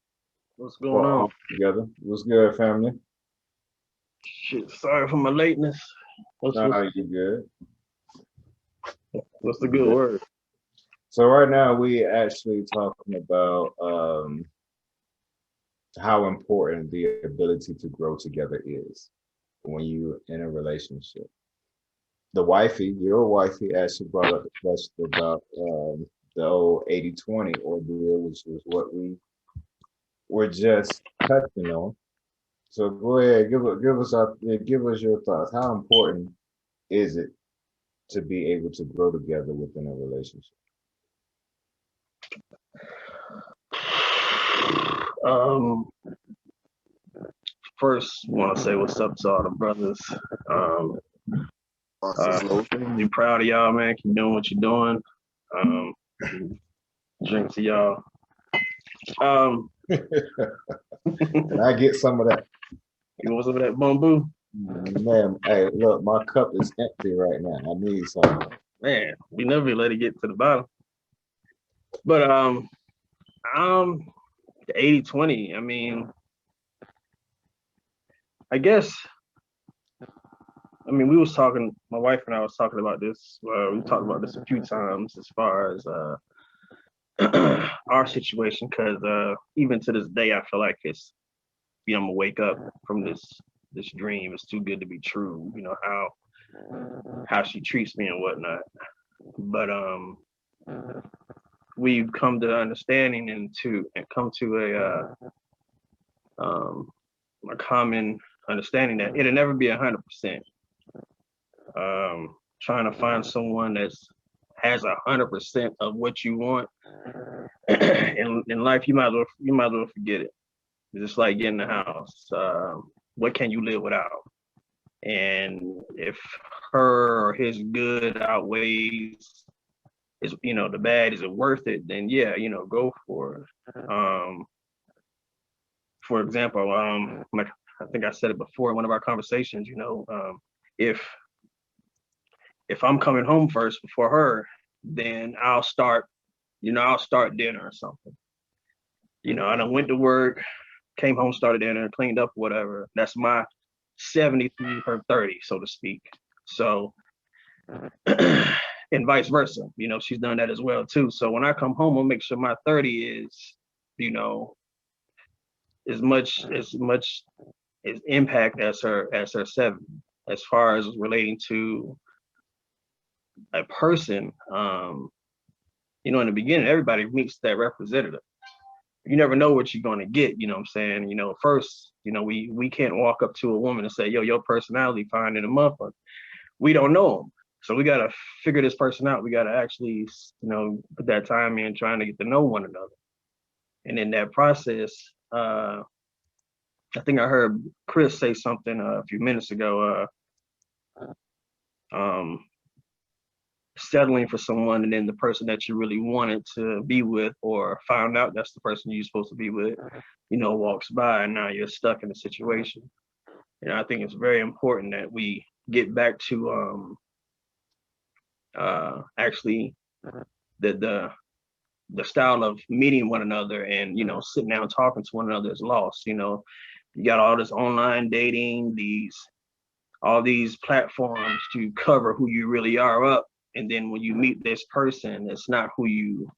Speaker 4: What's going on?
Speaker 1: Together. What's good, family?
Speaker 4: Shit, sorry for my lateness. What's
Speaker 1: you good.
Speaker 4: What's the good word?
Speaker 1: So right now we actually talking about how important the ability to grow together is when you're in a relationship. Your wifey actually brought up the question about the old 80-20 ordeal, which was what we were just touching on. So go ahead, give us your thoughts. How important is it to be able to grow together within a relationship?
Speaker 4: First, want to say what's up to all the brothers. Be proud of y'all, man. Keep doing what you're doing. Drink to y'all.
Speaker 1: Can I get some of that?
Speaker 4: You want some of that bamboo?
Speaker 1: Man, hey, look, my cup is empty right now. I need some.
Speaker 4: Man, we never let it get to the bottom. But the 80-20, I mean, I guess, we was talking, my wife and I was talking about this. We talked about this a few times as far as our situation, because even to this day, I feel like it's, I'm gonna wake up from this dream. It's too good to be true. You know how she treats me and whatnot. But we've come to understanding and come to a common understanding that it'll never be 100%. Trying to find someone that's has 100% of what you want in life, you might as well forget it. It's just like getting a house. What can you live without? And if her or his good outweighs the bad, is it worth it? Then yeah, go for it. For example, like I think I said it before in one of our conversations, if I'm coming home first before her, then I'll start dinner or something. I done went to work, came home, started dinner, cleaned up, whatever. That's my 70 through her 30, so to speak. So, and vice versa, she's done that as well too. So when I come home, I'll make sure my 30 is, as much as impact as her 70, as far as relating to a person. In the beginning, everybody meets that representative. You never know what you're going to get, you know what I'm saying? First, we can't walk up to a woman and say, yo, your personality fine in a month. We don't know them. So we got to figure this person out. We got to actually, put that time in trying to get to know one another. And in that process, I think I heard Chris say something a few minutes ago, settling for someone and then the person that you really wanted to be with or found out that's the person you're supposed to be with, walks by and now you're stuck in a situation. I think it's very important that we get back to actually the style of meeting one another and, sitting down talking to one another is lost. You got all this online dating, all these platforms to cover who you really are up. And then when you meet this person, it's not who you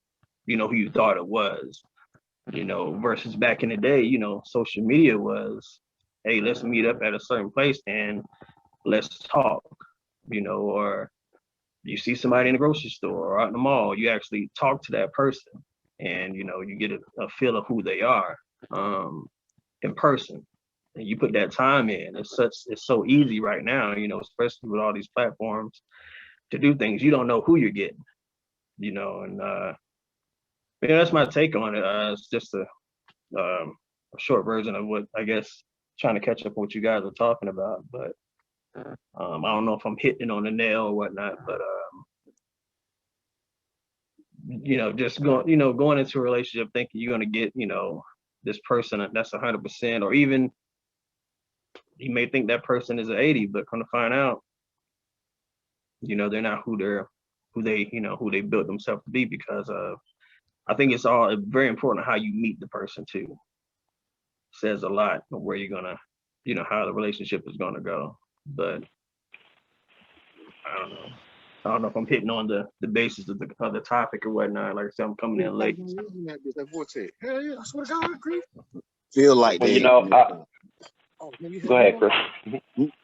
Speaker 4: thought it was, versus back in the day, social media was, hey, let's meet up at a certain place and let's talk, or you see somebody in the grocery store or out in the mall, you actually talk to that person and, you get a feel of who they are in person. And you put that time in. It's so easy right now, especially with all these platforms to do things. You don't know who you're getting, and that's my take on it. It's just a short version of what I guess trying to catch up on what you guys are talking about. But I don't know if I'm hitting on the nail or whatnot, but just going into a relationship thinking you're gonna get, this person that's 100%, or even you may think that person is an 80, but come to find out, they're not who they built themselves to be, because of, I think it's all very important how you meet the person too. It says a lot of where you're gonna, how the relationship is gonna go. But I don't know if I'm hitting on the basis of the topic or whatnot. Like I said, I'm coming in late.
Speaker 3: Hell yeah, I swear to God, I agree. Feel like
Speaker 2: Well,
Speaker 3: they.
Speaker 2: Go ahead, Chris.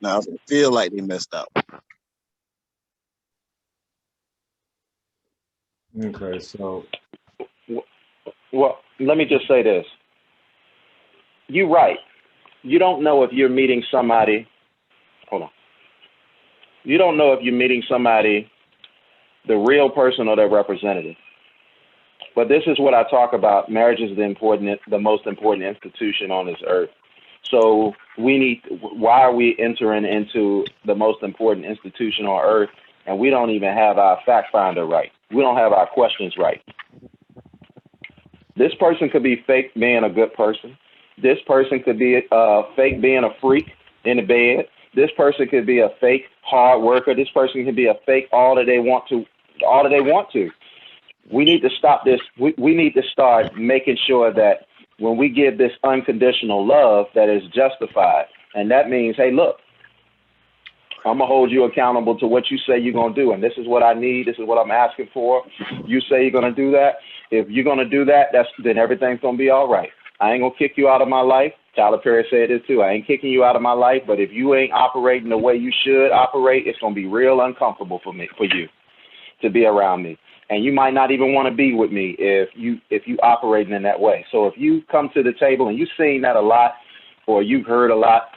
Speaker 3: No, I feel like they messed up.
Speaker 1: Okay, so.
Speaker 2: Well, let me just say this. You're right. You don't know if you're meeting somebody. Hold on. You don't know if you're meeting somebody, the real person or their representative. But this is what I talk about. Marriage is the most important institution on this earth. So why are we entering into the most important institution on earth and we don't even have our fact finder right? We don't have our questions right. This person could be fake being a good person. This person could be fake being a freak in the bed. This person could be a fake hard worker. This person can be a fake all that they want to. We need to stop this. We need to start making sure that when we give this unconditional love that is justified, and that means, hey, look, I'm going to hold you accountable to what you say you're going to do, and this is what I need. This is what I'm asking for. You say you're going to do that. If you're going to do that, then everything's going to be all right. I ain't going to kick you out of my life. Tyler Perry said this too. I ain't kicking you out of my life, but if you ain't operating the way you should operate, it's going to be real uncomfortable for you to be around me. And you might not even want to be with me if you operating in that way. So if you come to the table and you've seen that a lot, or you've heard a lot,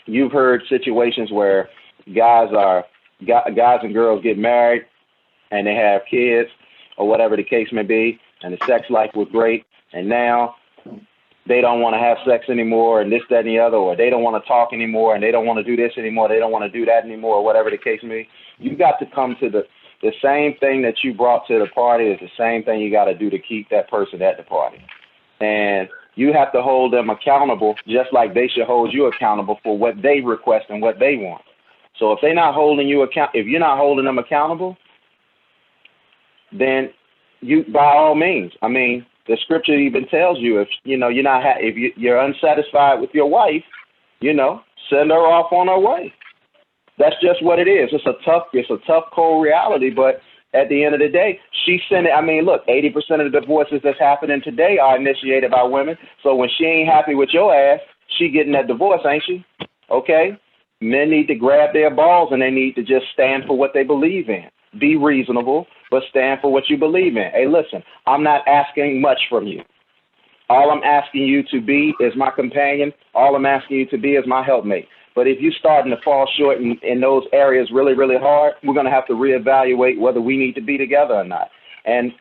Speaker 2: you've heard situations where guys and girls get married and they have kids or whatever the case may be, and the sex life was great, and now they don't want to have sex anymore, and this, that, and the other, or they don't want to talk anymore, and they don't want to do this anymore, they don't want to do that anymore, or whatever the case may be. You got to come to the same thing that you brought to the party is the same thing you got to do to keep that person at the party. And you have to hold them accountable just like they should hold you accountable for what they request and what they want. So if they're not holding you if you're not holding them accountable, then you, by all means, I mean, the scripture even tells you if you're unsatisfied with your wife, send her off on her way. That's just what it is. It's a tough, cold reality. But at the end of the day, she sent it. I mean, look, 80% of the divorces that's happening today are initiated by women. So when she ain't happy with your ass, she getting that divorce, ain't she? Okay. Men need to grab their balls and they need to just stand for what they believe in. Be reasonable, but stand for what you believe in. Hey, listen, I'm not asking much from you. All I'm asking you to be is my companion. All I'm asking you to be is my helpmate. But if you're starting to fall short in those areas really, really hard, we're going to have to reevaluate whether we need to be together or not. And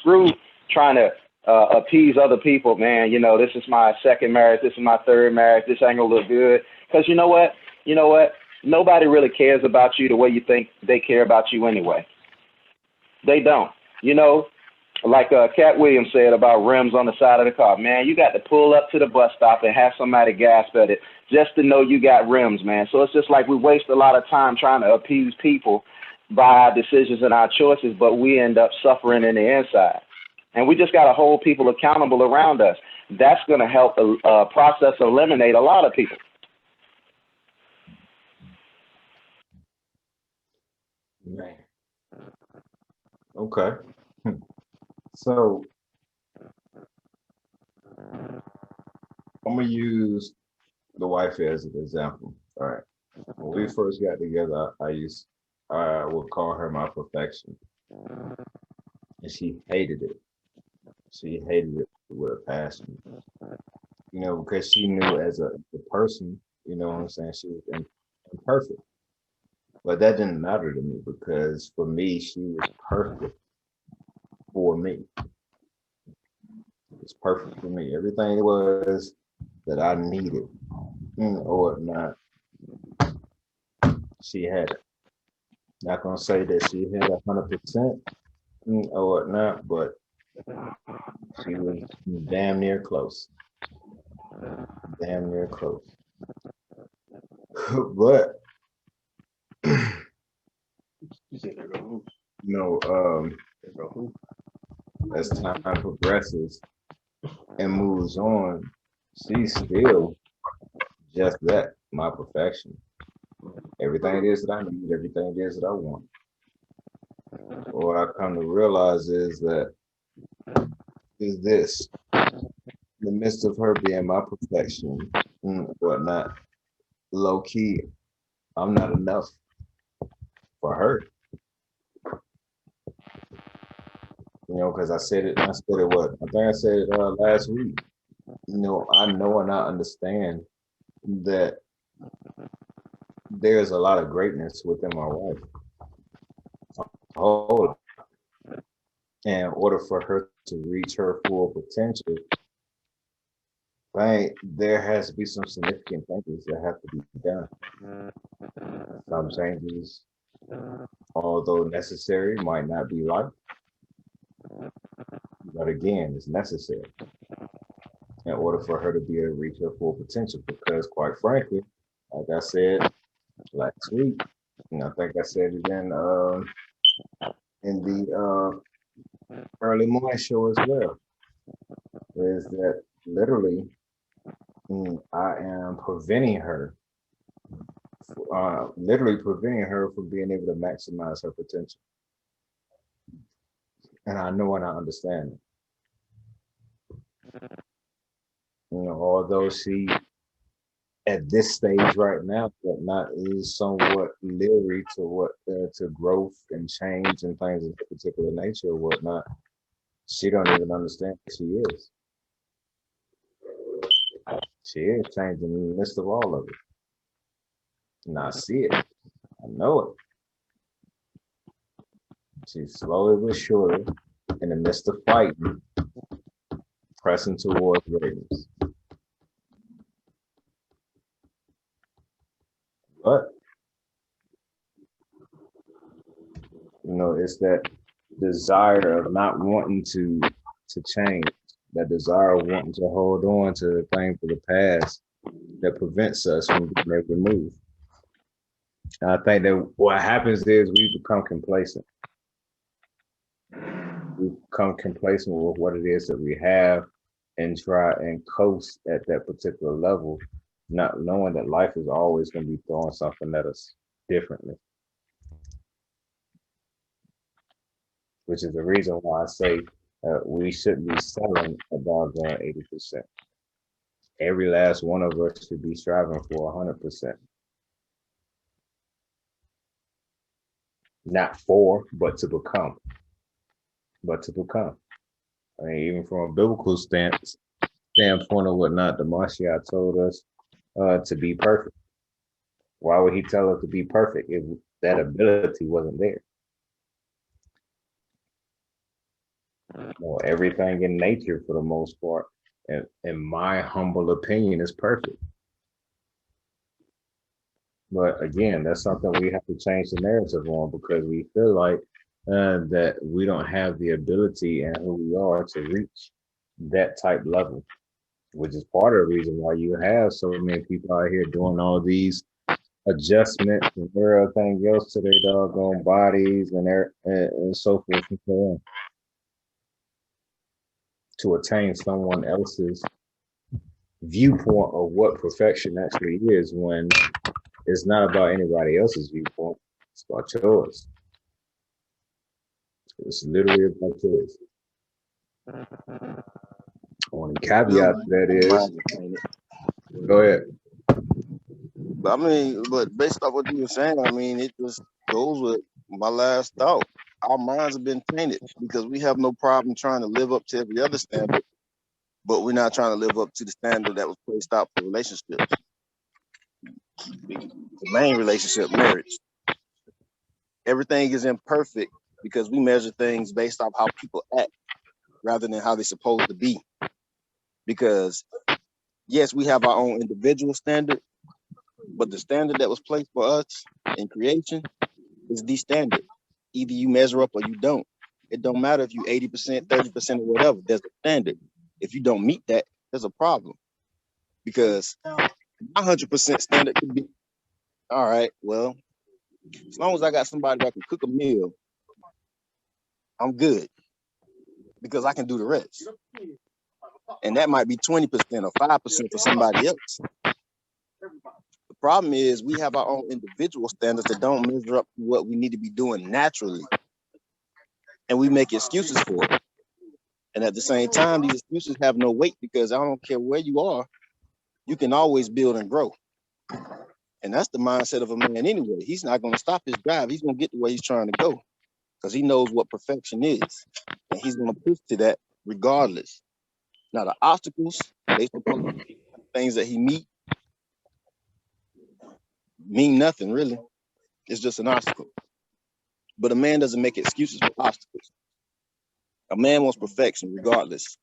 Speaker 2: screw trying to appease other people, man. This is my second marriage. This is my third marriage. This ain't going to look good. Because you know what? Nobody really cares about you the way you think they care about you anyway. They don't. like Cat Williams said about rims on the side of the car, man, you got to pull up to the bus stop and have somebody gas at it just to know you got rims, man. So it's just like we waste a lot of time trying to appease people by our decisions and our choices, but we end up suffering in the inside. And we just got to hold people accountable around us. That's going to help the process eliminate a lot of people.
Speaker 1: Man. Okay. So I'm gonna use the wife as an example. All right. When we first got together, I would call her my perfection. And she hated it. She hated it with a passion. You know, because she knew as a person, you know what I'm saying, she was imperfect. But that didn't matter to me because for me, she was perfect for me. It was perfect for me. Everything it was that I needed or not, she had it. Not gonna say that she had 100% or not, but she was damn near close. Damn near close. But you know, as time progresses and moves on, she's still just that, my perfection. Everything it is that I need, everything it is that I want. What I come to realize is this, in the midst of her being my perfection, whatnot, low key, I'm not enough for her. You know, because I said it what? I think I said it last week. You know and I understand that there's a lot of greatness within my wife. Oh, in order for her to reach her full potential, right, there has to be some significant things that have to be done. Some changes, although necessary, might not be liked. But again, it's necessary in order for her to be able to reach her full potential. Because quite frankly, like I said last week, and I think I said it in the early morning show as well, is that literally I am preventing her, from being able to maximize her potential. And I know and I understand it. You know, although she, at this stage right now, whatnot, is somewhat leery to to growth and change and things of particular nature or whatnot, she don't even understand who she is. She is changing in the midst of all of it. And I see it. I know it. She's slowly but surely, in the midst of fighting, pressing towards greatness. But, you know, it's that desire of not wanting to change, that desire of wanting to hold on to the thing for the past that prevents us from being able to move. And I think that what happens is we become complacent. We become complacent with what it is that we have and try and coast at that particular level, not knowing that life is always going to be throwing something at us differently. Which is the reason why I say we shouldn't be selling a doggone 80%. Every last one of us should be striving for 100%. Not for, but to become. I mean, even from a biblical standpoint or whatnot, the Mashiach told us to be perfect. Why would he tell us to be perfect if that ability wasn't there? Well, everything in nature, for the most part, in my humble opinion, is perfect. But again, that's something we have to change the narrative on, because we feel like that we don't have the ability and who we are to reach that type level, which is part of the reason why you have so many people out here doing all these adjustments and everything else to their doggone bodies and so forth and so on to attain someone else's viewpoint of what perfection actually is, when it's not about anybody else's viewpoint, it's about yours. It's literally about yours. Only caveat to that is, go ahead.
Speaker 3: But I mean, but based off what you were saying, I mean, it just goes with my last thought. Our minds have been tainted because we have no problem trying to live up to every other standard, but we're not trying to live up to the standard that was placed out for relationships. The main relationship, marriage. Everything is imperfect because we measure things based off how people act rather than how they're supposed to be. Because yes, we have our own individual standard, but the standard that was placed for us in creation is the standard. Either you measure up or you don't. It don't matter if you 80%, 30% or whatever. There's a standard. If you don't meet that, there's a problem. Because 100% standard could be, all right, well, as long as I got somebody that can cook a meal, I'm good because I can do the rest. And that might be 20% or 5% for somebody else. The problem is we have our own individual standards that don't measure up to what we need to be doing naturally. And we make excuses for it. And at the same time, these excuses have no weight because I don't care where you are, you can always build and grow. And that's the mindset of a man anyway. He's not going to stop his drive. He's going to get to where he's trying to go because he knows what perfection is. And he's going to push to that regardless. Now, the obstacles, based upon things that he mean nothing, really. It's just an obstacle. But a man doesn't make excuses for obstacles. A man wants perfection regardless.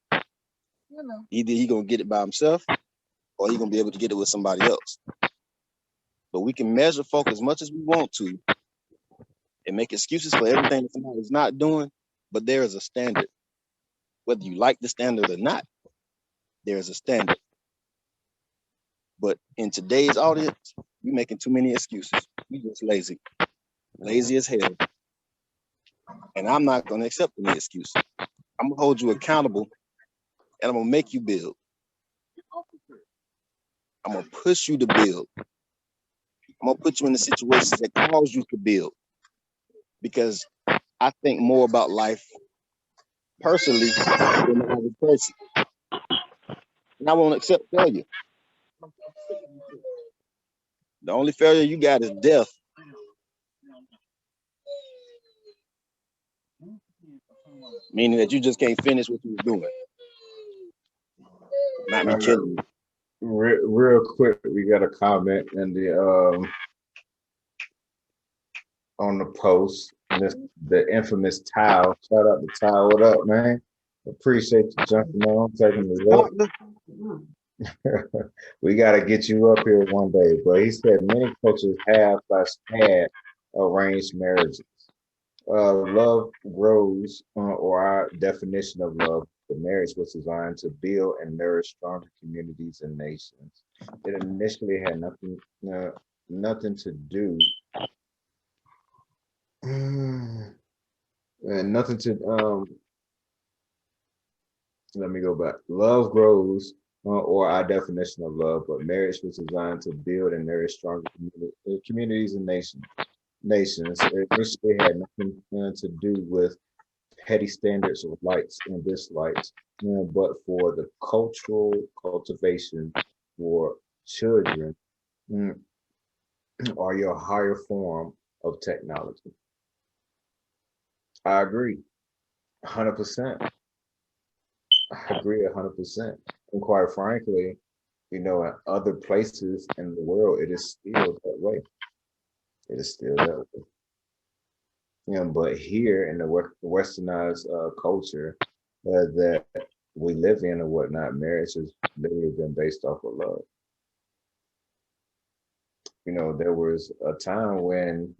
Speaker 3: Either he's going to get it by himself or he's going to be able to get it with somebody else. But we can measure folk as much as we want to and make excuses for everything that somebody's not doing, but there is a standard. Whether you like the standard or not, there is a standard. But in today's audience, we're making too many excuses. We just lazy. Lazy as hell. And I'm not going to accept any excuse. I'm going to hold you accountable and I'm going to make you build. I'm going to push you to build. I'm going to put you in the situations that cause you to build. Because I think more about life personally than the average person. And I won't accept failure. The only failure you got is death. Meaning that you just can't finish what you were doing. Not me killing you.
Speaker 1: Real quick, we got a comment in the on the post. The infamous Tile. Shout out to Tile. What up, man? Appreciate you jumping on, taking the look. We got to get you up here one day. But he said many cultures have/had arranged marriages. Love grows, or our definition of love, the marriage was designed to build and nourish stronger communities and nations. It initially had nothing to do, and nothing to let me go back. Love grows, or our definition of love, but marriage was designed to build and nourish stronger communities and nations. It initially had nothing to do with petty standards of likes and dislikes, but for the cultural cultivation for children or your higher form of technology. I agree, 100%. I agree 100%. And quite frankly, in other places in the world, it is still that way. It is still that way. But here in the westernized culture that we live in and whatnot, marriage has literally been based off of love. There was a time when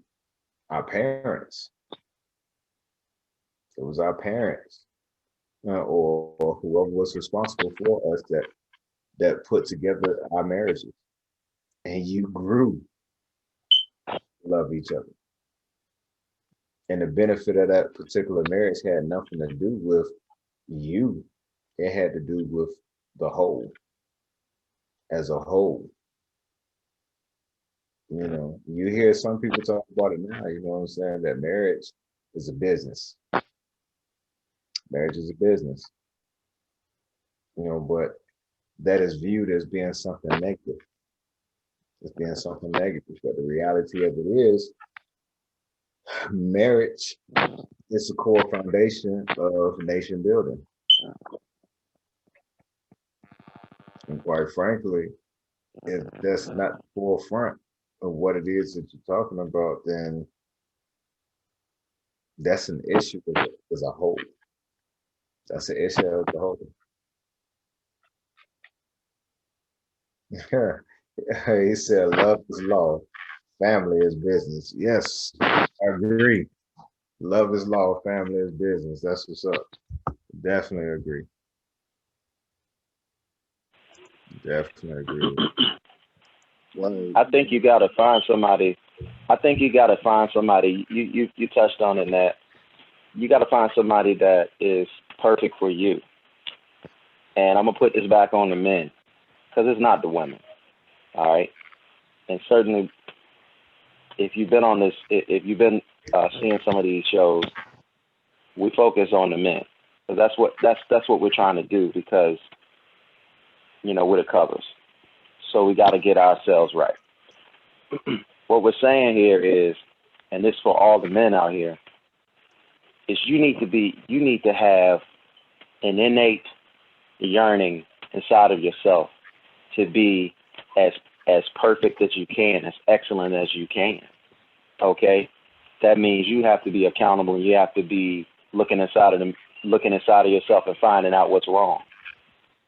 Speaker 1: our parents It was our parents or whoever was responsible for us that put together our marriages. And you grew to love each other. And the benefit of that particular marriage had nothing to do with you. It had to do with the whole, as a whole. You know, you hear some people talk about it now, you know what I'm saying, that marriage is a business. Marriage is a business. You know, but that is viewed as being something negative. It's being something negative. But the reality of it is, marriage is the core foundation of nation building. And quite frankly, if that's not the forefront of what it is that you're talking about, then that's an issue as a whole. That's an issue as a whole. He said, love is law, family is business. Yes, I agree. Love is law, family is business. That's what's up. Definitely agree. Definitely agree.
Speaker 2: I think you got to find somebody. I think you got to find somebody. You touched on it, that you got to find somebody that is perfect for you. And I'm gonna put this back on the men, because it's not the women. All right. And certainly, if you've been on this, if you've been seeing some of these shows, we focus on the men, because that's what we're trying to do, because we're the covers. So we got to get ourselves right. What we're saying here is, and this for all the men out here, is you need to have an innate yearning inside of yourself to be as perfect as you can, as excellent as you can. Okay? That means you have to be accountable, and you have to be looking inside of yourself and finding out what's wrong.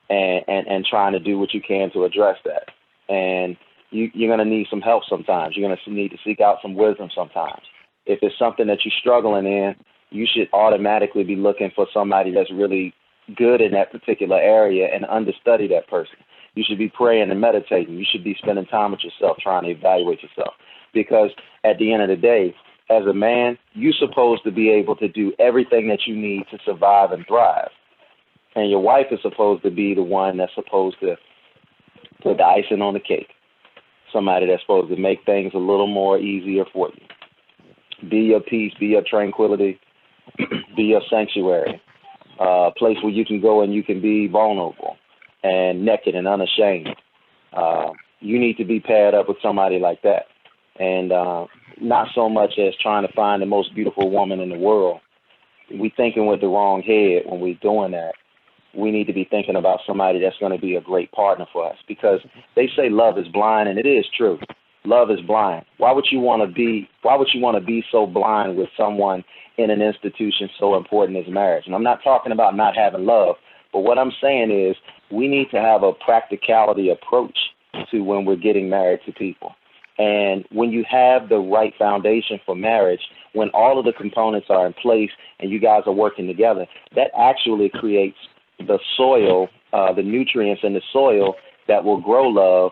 Speaker 2: And trying to do what you can to address that. And you're going to need some help sometimes. You're going to need to seek out some wisdom sometimes. If it's something that you're struggling in, you should automatically be looking for somebody that's really good in that particular area and understudy that person. You should be praying and meditating. You should be spending time with yourself, trying to evaluate yourself. Because at the end of the day, as a man, you're supposed to be able to do everything that you need to survive and thrive. And your wife is supposed to be the one that's supposed to put the icing on the cake. Somebody that's supposed to make things a little more easier for you. Be your peace, be your tranquility, be your sanctuary. A place where you can go and you can be vulnerable and naked and unashamed. You need to be paired up with somebody like that. And not so much as trying to find the most beautiful woman in the world. We thinking with the wrong head when we're doing that. We need to be thinking about somebody that's going to be a great partner for us, because they say love is blind, and it is true. Love is blind. Why would you want to be so blind with someone in an institution so important as marriage? And I'm not talking about not having love, but what I'm saying is we need to have a practicality approach to when we're getting married to people. And when you have the right foundation for marriage, when all of the components are in place and you guys are working together, that actually creates the soil, the nutrients in the soil that will grow love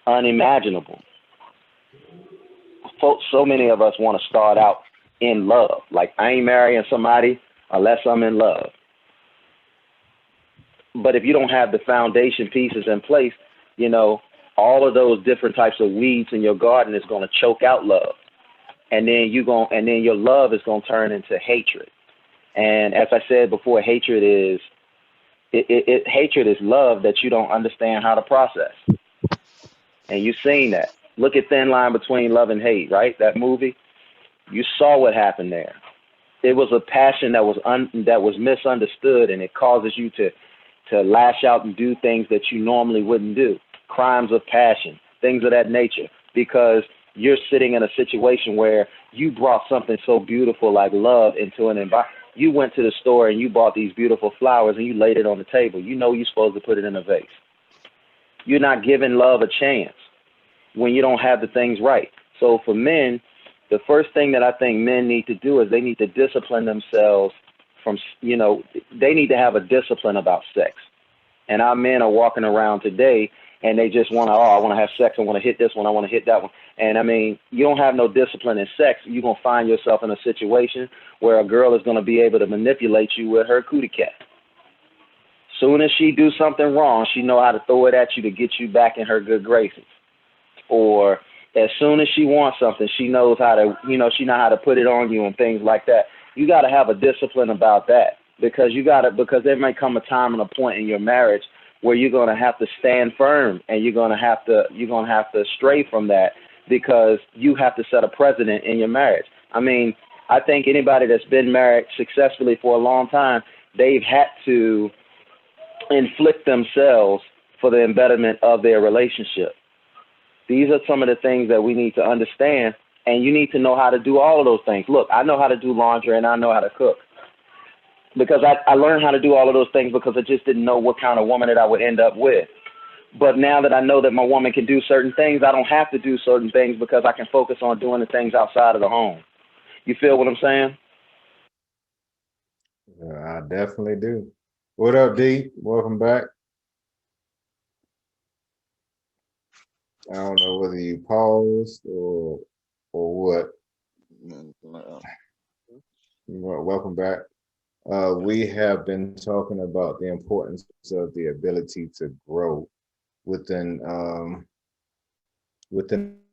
Speaker 2: unimaginable. So many of us want to start out in love. Like, I ain't marrying somebody unless I'm in love. But if you don't have the foundation pieces in place, all of those different types of weeds in your garden is going to choke out love. And then your love is going to turn into hatred. And as I said before, hatred is love that you don't understand how to process. And you've seen that. Look at Thin Line Between Love and Hate, right? That movie. You saw what happened there. It was a passion that was misunderstood, and it causes you to lash out and do things that you normally wouldn't do. Crimes of passion, things of that nature, because you're sitting in a situation where you brought something so beautiful like love into an environment. You went to the store and you bought these beautiful flowers and you laid it on the table. You're supposed to put it in a vase. You're not giving love a chance when you don't have the things right. So for men, the first thing that I think men need to do is they need to discipline themselves from, you know, they need to have a discipline about sex. And our men are walking around today and they just want to, I want to have sex. I want to hit this one. I want to hit that one. And I mean, you don't have no discipline in sex. You're going to find yourself in a situation where a girl is going to be able to manipulate you with her cootie cat. Soon as she do something wrong, she know how to throw it at you to get you back in her good graces. Or as soon as she wants something, she knows how to, you know, she know how to put it on you and things like that. You got to have a discipline about that, because because there may come a time and a point in your marriage where you're going to have to stand firm, and you're going to have to stray from that, because you have to set a precedent in your marriage. I mean, I think anybody that's been married successfully for a long time, they've had to inflict themselves for the embetterment of their relationship. These are some of the things that we need to understand, and you need to know how to do all of those things. Look, I know how to do laundry and I know how to cook, because I learned how to do all of those things because I just didn't know what kind of woman that I would end up with. But now that I know that my woman can do certain things, I don't have to do certain things, because I can focus on doing the things outside of the home. You feel what I'm saying?
Speaker 1: I definitely do. What up, D? Welcome back. I don't know whether you paused or what. Welcome back. We have been talking about the importance of the ability to grow within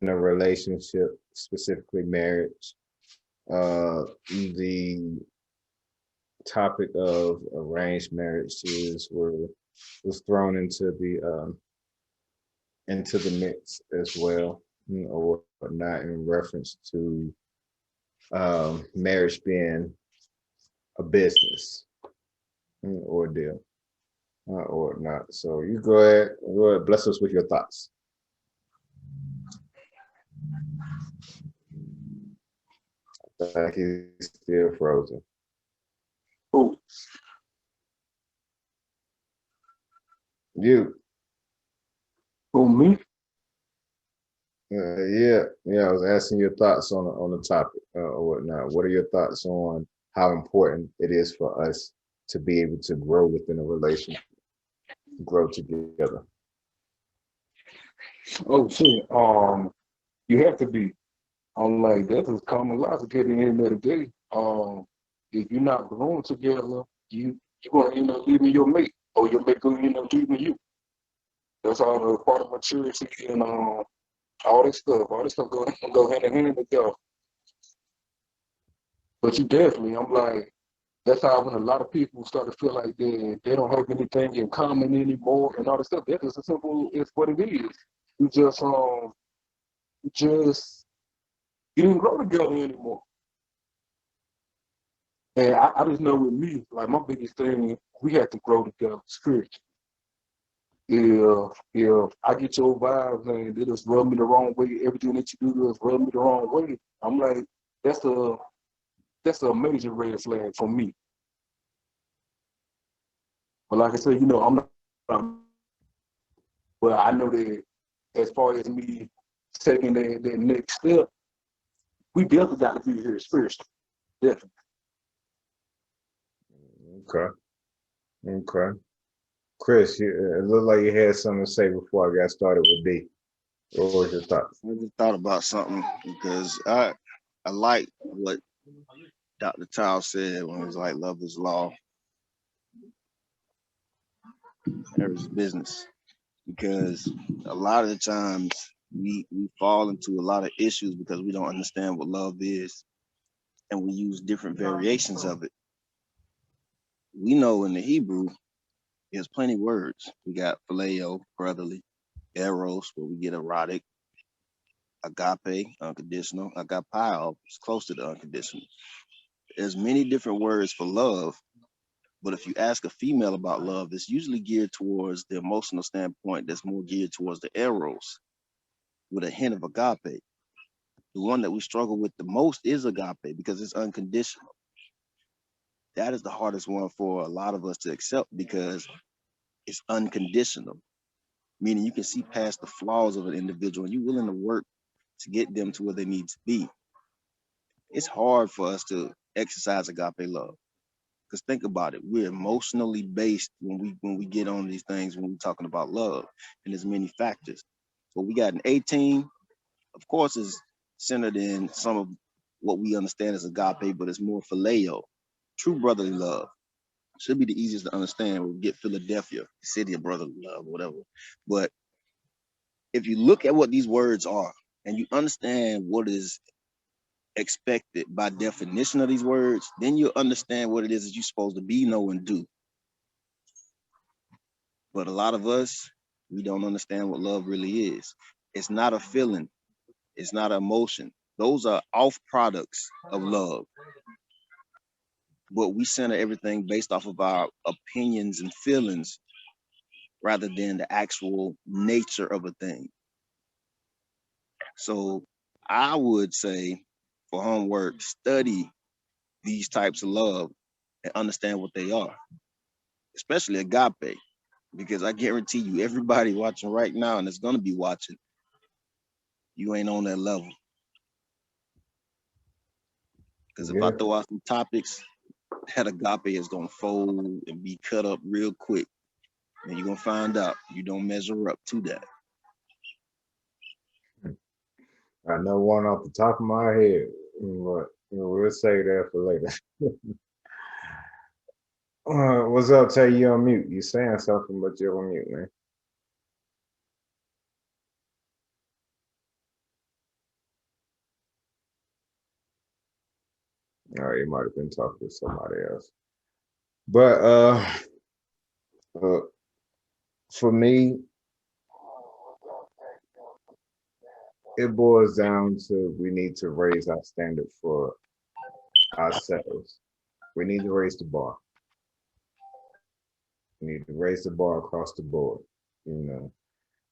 Speaker 1: a relationship, specifically marriage. The topic of arranged marriages was thrown into the mix as well, or not, in reference to marriage being a business or a deal or not. So you go ahead, bless us with your thoughts. I think he's still frozen.
Speaker 5: Who?
Speaker 1: You.
Speaker 5: Who, me?
Speaker 1: Yeah. I was asking your thoughts on the topic or whatnot. What are your thoughts on how important it is for us to be able to grow within a relationship, grow together?
Speaker 5: Oh shit. You have to be. I'm like, that's just common logic at the end of the day. If you're not growing together, you're gonna end up leaving your mate, or your mate gonna end up leaving you. That's all the part of maturity and all this stuff. All this stuff go hand in hand together. But you definitely, I'm like, that's how when a lot of people start to feel like they don't have anything in common anymore and all this stuff. That is as simple as what it is. You you didn't grow together anymore. And I just know with me, like my biggest thing, we have to grow together spiritually. If I get your vibes and they just rub me the wrong way, everything that you do just rub me the wrong way, I'm like, that's a major red flag for me. But like I said, I'm not, well, I know that as far as me taking that next step, we definitely got to be here spiritually. Definitely.
Speaker 1: Okay. Chris, it looked like you had something to say before I got started with D. What was your thoughts?
Speaker 3: I just thought about something, because I like what Dr. Tao said when he was like, love is law, marriage is business. Because a lot of the times we fall into a lot of issues because we don't understand what love is, and we use different variations of it. We know in the Hebrew, there's plenty of words. We got phileo, brotherly, eros, where we get erotic, agape, unconditional, agapao, is close to the unconditional. There's many different words for love, but if you ask a female about love, it's usually geared towards the emotional standpoint that's more geared towards the eros, with a hint of agape. The one that we struggle with the most is agape, because it's unconditional. That is the hardest one for a lot of us to accept, because it's unconditional, meaning you can see past the flaws of an individual and you're willing to work to get them to where they need to be. It's hard for us to exercise agape love, Because think about it, we're emotionally based when we get on these things, when we're talking about love, and there's many factors. What we got in 18, of course, is centered in some of what we understand as agape, but it's more phileo, true brotherly love. Should be the easiest to understand. We'll get Philadelphia, the city of brotherly love, whatever. But if you look at what these words are and you understand what is expected by definition of these words, then you'll understand what it is that you're supposed to be, know, and do. But a lot of us, we don't understand what love really is. It's not a feeling. It's not an emotion. Those are off products of love. But we center everything based off of our opinions and feelings rather than the actual nature of a thing. So I would say for homework, study these types of love and understand what they are, especially agape, because I guarantee you, everybody watching right now and is going to be watching, you ain't on that level. Because if I throw out some topics, that agape is going to fold and be cut up real quick. And you're going to find out you don't measure up to that.
Speaker 1: I know one off the top of my head, but we'll save that for later. What's up, Tay? You on mute. You saying something, but you're on mute, man. All right, you might have been talking to somebody else. But for me, it boils down to we need to raise our standard for ourselves. We need to raise the bar. We need to raise the bar across the board. You know,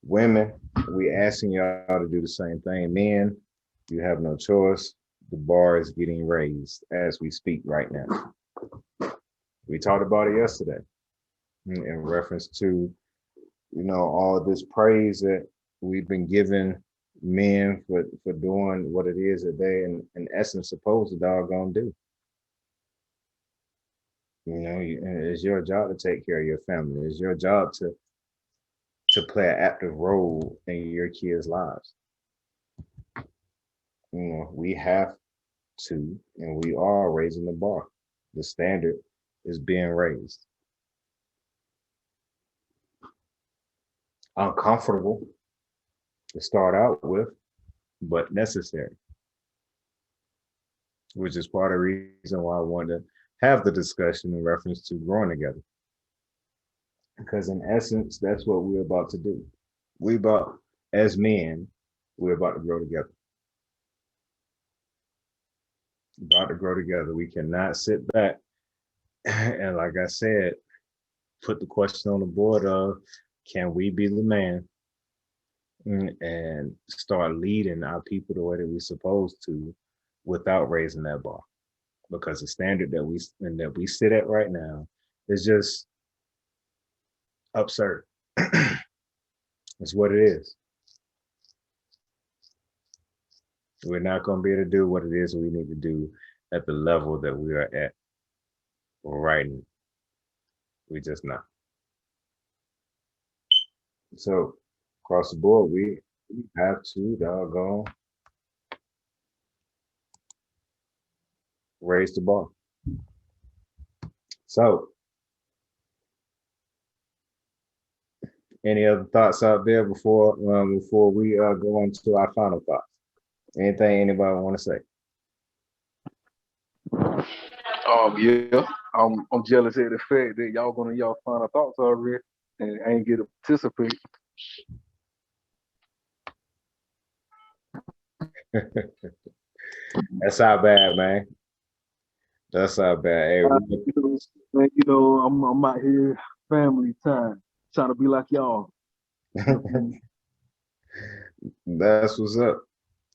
Speaker 1: women, we asking y'all to do the same thing. Men, you have no choice. The bar is getting raised as we speak right now. We talked about it yesterday in reference to, you know, all this praise that we've been giving men for doing what it is that they in essence supposed to doggone do. You know, it's your job to take care of your family. It's your job to play an active role in your kids' lives. You know, we have to, and we are raising the bar. The standard is being raised. Uncomfortable to start out with, but necessary. Which is part of the reason why I wanted to have the discussion in reference to growing together. Because in essence, that's what we're about to do. As men, we're about to grow together. About to grow together. We cannot sit back and, like I said, put the question on the board of, can we be the man and start leading our people the way that we're supposed to without raising that bar? Because the standard that we sit at right now is just absurd. It's what it is. We're not going to be able to do what it is we need to do at the level that we are at right now. We just not. So across the board, we have to doggone raise the bar. So any other thoughts out there before we go on to our final thoughts? Anything anybody want to say?
Speaker 5: Yeah, I'm jealous at the fact that y'all gonna y'all final thoughts already, and I ain't get to participate.
Speaker 1: That's our bad, man. That's our bad. Hey,
Speaker 5: you know, I'm out here family time, trying to be like y'all.
Speaker 1: That's what's up.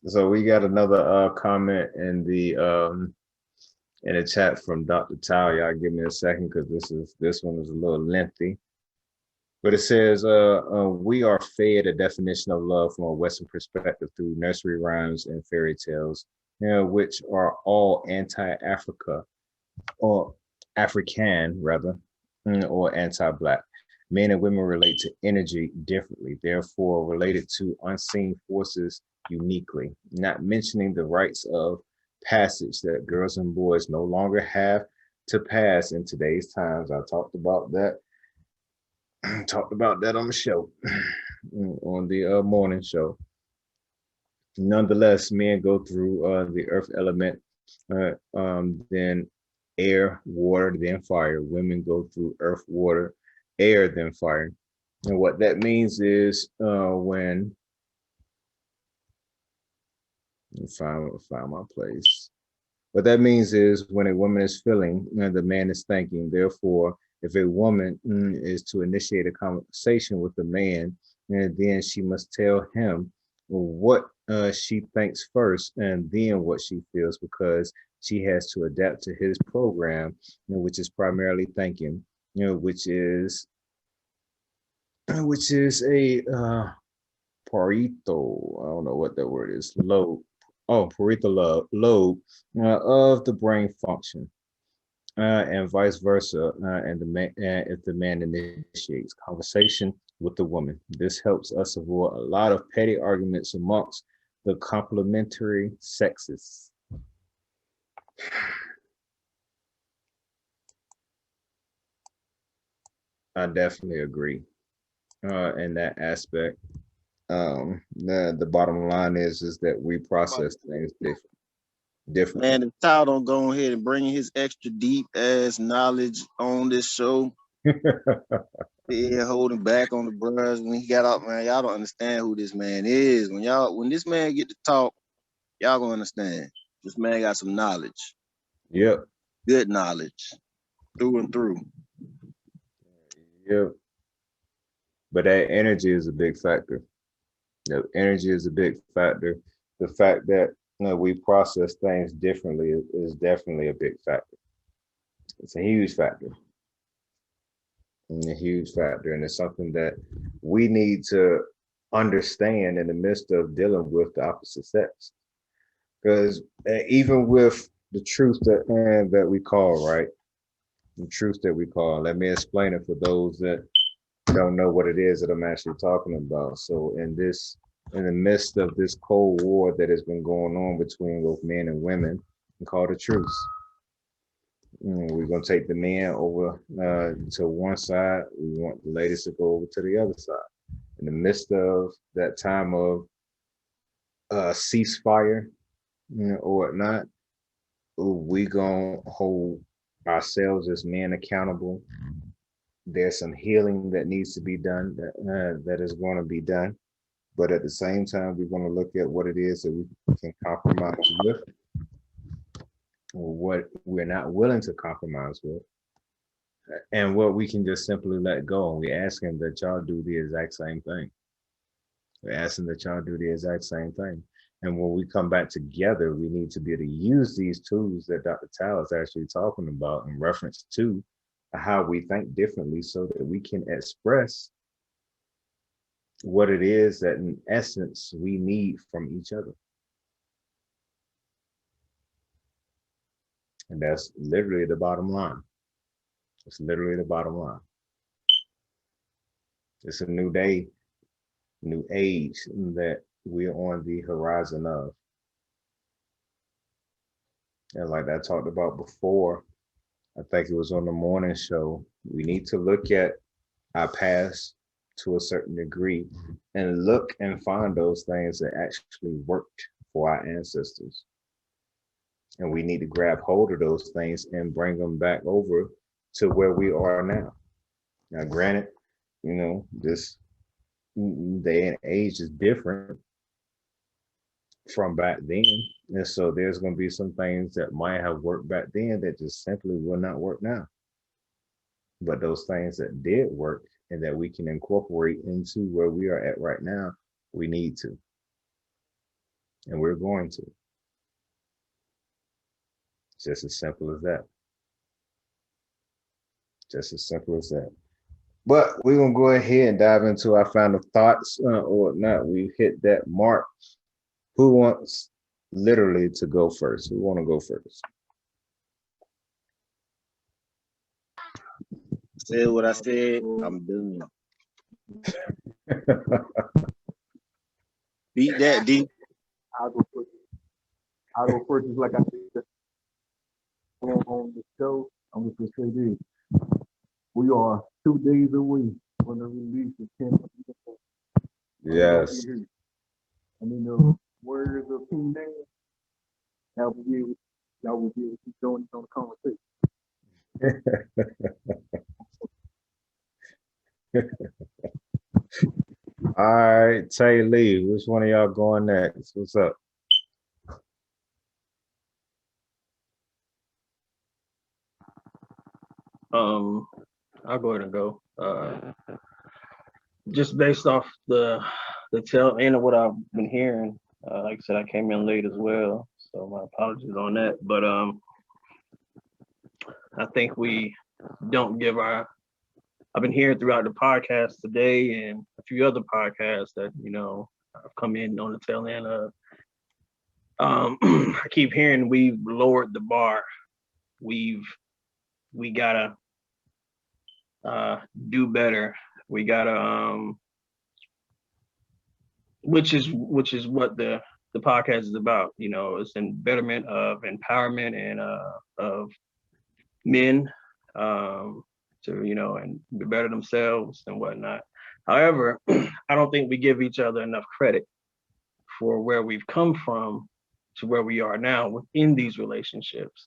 Speaker 1: So we got another comment in the chat from Dr. Tao. Y'all give me a second because this one is a little lengthy. But it says, we are fed a definition of love from a Western perspective through nursery rhymes and fairy tales, which are all anti-Africa or African rather, or anti-Black. Men and women relate to energy differently, therefore related to unseen forces uniquely, not mentioning the rites of passage that girls and boys no longer have to pass in today's times. I talked about that. Talked about that on the show, on the morning show. Nonetheless, men go through the earth element, then air, water, then fire. Women go through earth, water, air, then fire. And what that means is when find my place. What that means is when a woman is feeling, the man is thinking. Therefore, if a woman is to initiate a conversation with the man, and then she must tell him what she thinks first, and then what she feels, because she has to adapt to his program, which is primarily thinking, which is a Pareto. I don't know what that word is. Lobe. Oh, Pareto lobe of the brain function. And vice versa, and if the man initiates conversation with the woman. This helps us avoid a lot of petty arguments amongst the complementary sexes. I definitely agree in that aspect. The bottom line is that we process things different.
Speaker 3: Man, if Tyler don't go ahead and bring his extra deep ass knowledge on this show, yeah, holding back on the brothers when he got out, man. Y'all don't understand who this man is. When this man get to talk, y'all gonna understand. This man got some knowledge.
Speaker 1: Yep.
Speaker 3: Good knowledge, through and through.
Speaker 1: Yep. But that energy is a big factor. The energy is a big factor. The fact that we process things differently is definitely a big factor. It's a huge factor. And a huge factor. And it's something that we need to understand in the midst of dealing with the opposite sex. Because even with the truth that we call, right? The truth that we call. Let me explain it for those that don't know what it is that I'm actually talking about. So in the midst of this Cold War that has been going on between both men and women, we call it a truce. We're gonna take the men over to one side. We want the ladies to go over to the other side. In the midst of that time of ceasefire, or whatnot, we gonna hold ourselves as men accountable. There's some healing that needs to be done that is going to be done. But at the same time, we're going to look at what it is that we can compromise with, or what we're not willing to compromise with, and what we can just simply let go. And we're asking that y'all do the exact same thing. We're asking that y'all do the exact same thing. And when we come back together, we need to be able to use these tools that Dr. Tal is actually talking about in reference to how we think differently, so that we can express what it is that in essence we need from each other. And that's literally the bottom line. It's literally the bottom line. It's a new day, new age that we're on the horizon of. And like I talked about before, I think it was on the morning show, we need to look at our past to a certain degree and look and find those things that actually worked for our ancestors. And we need to grab hold of those things and bring them back over to where we are now. Now, granted, this day and age is different from back then. And so there's going to be some things that might have worked back then that just simply will not work now. But those things that did work and that we can incorporate into where we are at right now, we need to. And we're going to. Just as simple as that. Just as simple as that. But we're going to go ahead and dive into our final thoughts or not. We've hit that mark. Who wants literally to go first? Who want to go first?
Speaker 3: said what I said. I'm done. Beat that, D.
Speaker 5: I'll go first, just like I said on the show. I'm just gonna say this: we are 2 days away from the release of 10.
Speaker 1: Yes.
Speaker 5: And in the words of KingNaib, y'all will be able to keep joining on the conversation.
Speaker 1: All right, Tay Lee, which one of y'all going next? What's up?
Speaker 4: I'll go ahead and go. Just based off the tail end of what I've been hearing. Like I said, I came in late as well, so my apologies on that. But I think we don't give our. I've been hearing throughout the podcast today and a few other podcasts that I've come in on the tail end of. I keep hearing we've lowered the bar. We gotta do better. We gotta which is what the podcast is about. It's in betterment of empowerment and of men to and better themselves and whatnot. However, I don't think we give each other enough credit for where we've come from to where we are now within these relationships.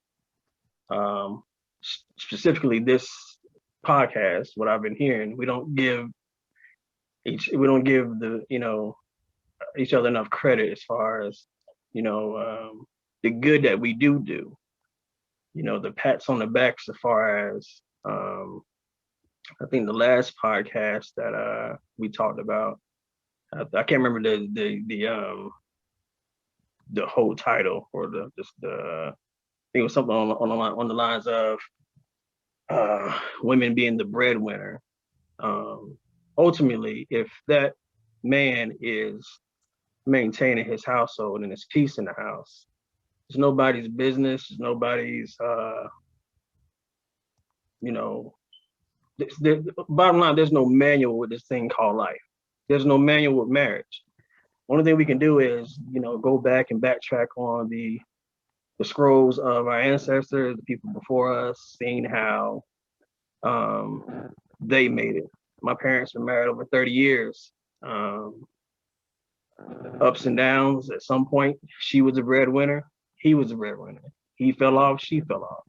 Speaker 4: Specifically this podcast, what I've been hearing, we don't give the each other enough credit as far as the good that we do, the pats on the backs as far as I think the last podcast that we talked about, I can't remember the whole title or I think it was something on the lines of women being the breadwinner. Ultimately, if that man is maintaining his household and his peace in the house, it's nobody's business. It's nobody's. Bottom line, there's no manual with this thing called life. There's no manual with marriage. Only thing we can do is go back and backtrack on the scrolls of our ancestors, the people before us, seeing how they made it. My parents were married over 30 years. Ups and downs. At some point, she was a breadwinner. He was a breadwinner. He fell off. She fell off.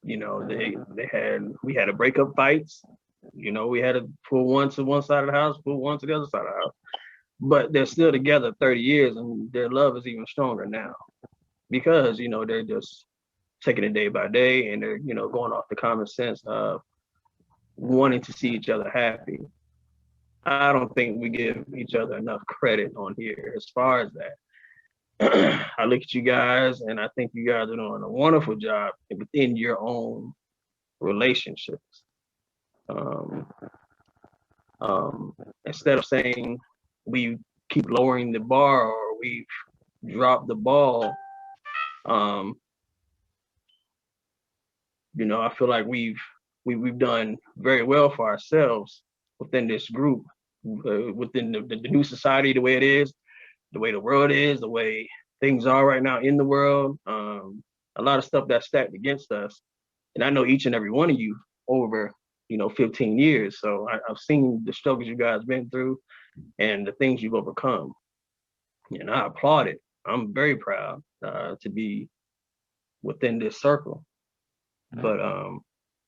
Speaker 4: We had a breakup fights. We had to pull one to one side of the house, pull one to the other side of the house. But they're still together 30 years, and their love is even stronger now because they're just taking it day by day, and they're going off the common sense of wanting to see each other happy. I don't think we give each other enough credit on here as far as that. I look at you guys, and I think you guys are doing a wonderful job within your own relationships. Instead of saying we keep lowering the bar or we've dropped the ball, I feel like we've done very well for ourselves within this group, within the new society, the way it is, the way the world is, the way things are right now in the world. A lot of stuff that's stacked against us. And I know each and every one of you over 15 years. So I've seen the struggles you guys been through and the things you've overcome. And I applaud it. I'm very proud to be within this circle. But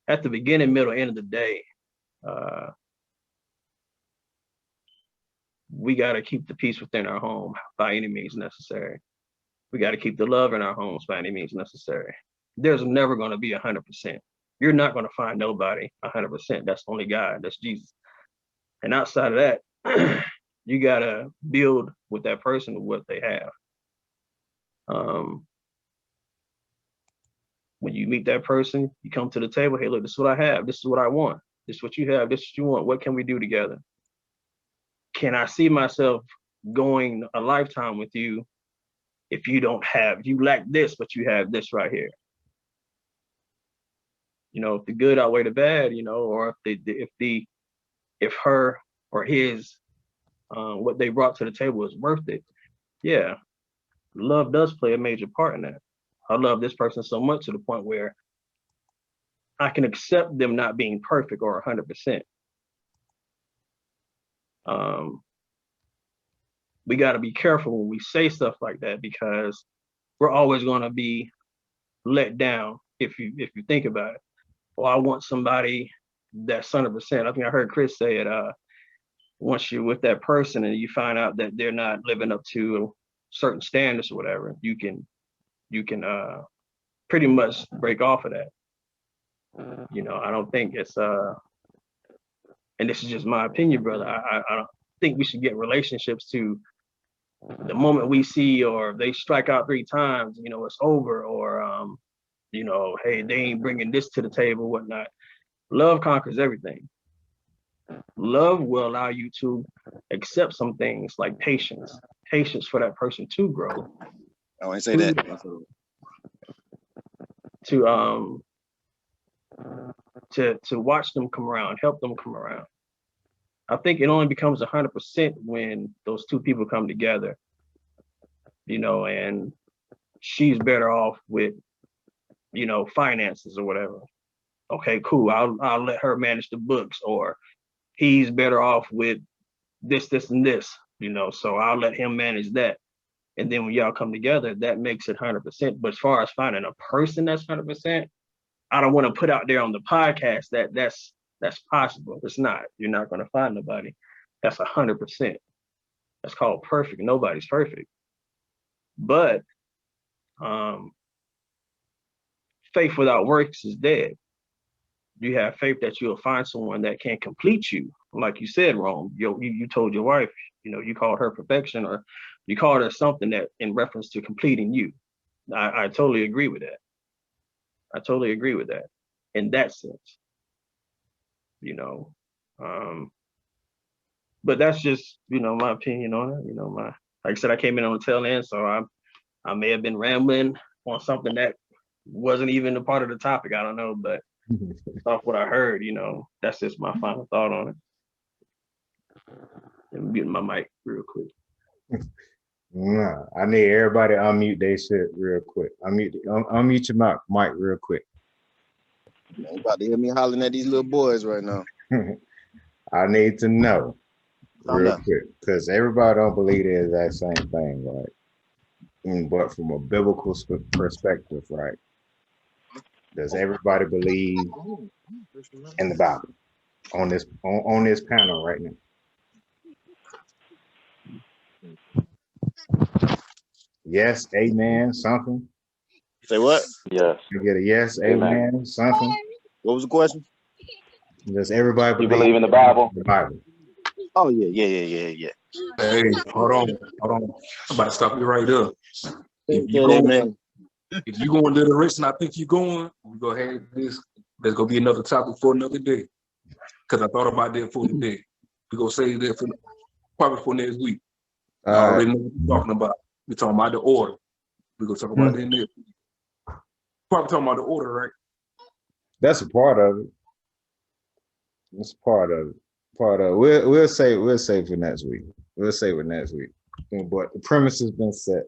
Speaker 4: at the beginning, middle, end of the day, we got to keep the peace within our home by any means necessary. We got to keep the love in our homes by any means necessary. There's never going to be 100%. You're not going to find nobody 100%. That's only God. That's Jesus. And outside of that, you got to build with that person what they have. When you meet that person, you come to the table. Hey, look, this is what I have. This is what I want. This is what you have. This is what you want. What can we do together? Can I see myself going a lifetime with you if you lack this, but you have this right here? you know, if the good outweigh the bad, you know, or if her or his what they brought to the table is worth it, yeah, love does play a major part in that. I love this person so much to the point where I can accept them not being perfect or 100%. We got to be careful when we say stuff like that, because we're always going to be let down if you think about it. Well, I want somebody that's 100%. I think I heard Chris say it. Once you're with that person and you find out that they're not living up to certain standards or whatever, you can pretty much break off of that. You know, I don't think it's and this is just my opinion, brother. I don't think we should get relationships to the moment we see, or they strike out 3 times, you know, it's over, or you know, hey, they ain't bringing this to the table, whatnot. Love conquers everything. Love will allow you to accept some things like patience for that person to grow.
Speaker 3: I want to say that.
Speaker 4: To watch them come around, help them come around. I think it only becomes 100% when those 2 people come together, you know, and she's better off with, you know, finances or whatever. Okay, cool. I'll let her manage the books, or he's better off with this, and this, you know, so I'll let him manage that. And then when y'all come together, that makes it 100%. But as far as finding a person that's 100%, I don't want to put out there on the podcast that that's possible. It's not. You're not going to find nobody that's 100%. That's called perfect. Nobody's perfect. But faith without works is dead. You have faith that you'll find someone that can complete you. Like you said, Rome, you told your wife, you know, you called her perfection, or you called her something that in reference to completing you. I totally agree with that. I totally agree with that in that sense, you know. But that's just, you know, my opinion on it. You know, like I said, I came in on the tail end, so I may have been rambling on something that wasn't even a part of the topic. I don't know, but off what I heard, you know, that's just my final thought on it. I'm muting my mic real quick.
Speaker 1: Nah, I need everybody to unmute their shit real quick. Unmute your mic real quick.
Speaker 3: You about to hear me hollering at these little boys right now.
Speaker 1: I need to know real quick, because everybody don't believe the exact same thing, right? But from a biblical perspective, right? Does everybody believe in the Bible on this panel right now? Yes, amen, something.
Speaker 3: Say what?
Speaker 2: Yes.
Speaker 1: You get a yes, amen, something.
Speaker 3: What was the question?
Speaker 1: Does everybody
Speaker 2: You believe in the Bible?
Speaker 1: The Bible.
Speaker 3: Oh yeah.
Speaker 5: Hey, hold on. I'm about to stop you right there. If you going to the direction I think you're going, we go ahead. There's gonna be another topic for another day. Because I thought about that for today. We gonna save that for probably for next week. I already know what we're talking about. We're talking about the order. We're gonna talk about that next week. Probably talking about the order, right?
Speaker 1: That's a part of it. That's part of it. We'll say for next week. We'll say for next week. But the premise has been set.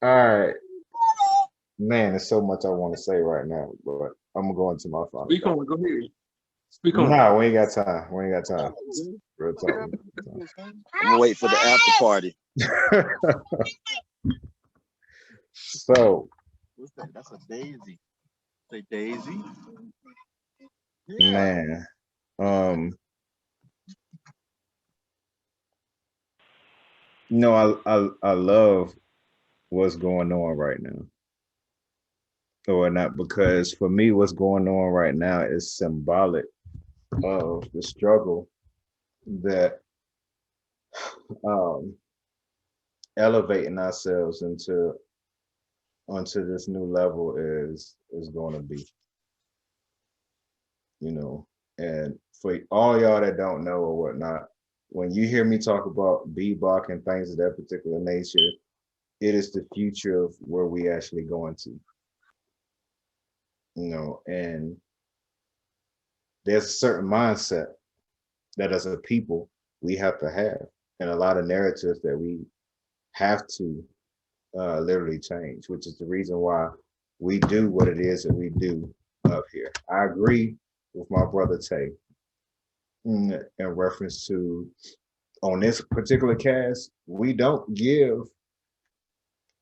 Speaker 1: All right. Man, there's so much I want to say right now, but I'm gonna go into my phone.
Speaker 5: Speak on, go ahead. Speak on.
Speaker 1: No, we ain't got time. Real talk.
Speaker 3: I'm gonna wait for the after party.
Speaker 1: So
Speaker 3: What's that? That's a daisy. Say daisy.
Speaker 1: Man, you know, I love what's going on right now. Or not, because for me, what's going on right now is symbolic of the struggle that elevating ourselves onto this new level is going to be, you know. And for all y'all that don't know or whatnot, when you hear me talk about BBOC and things of that particular nature, it is the future of where we actually going to. And there's a certain mindset that as a people we have to have, and a lot of narratives that we have to literally change, which is the reason why we do what it is that we do up here. I agree with my brother Tay in reference to, on this particular cast, we don't give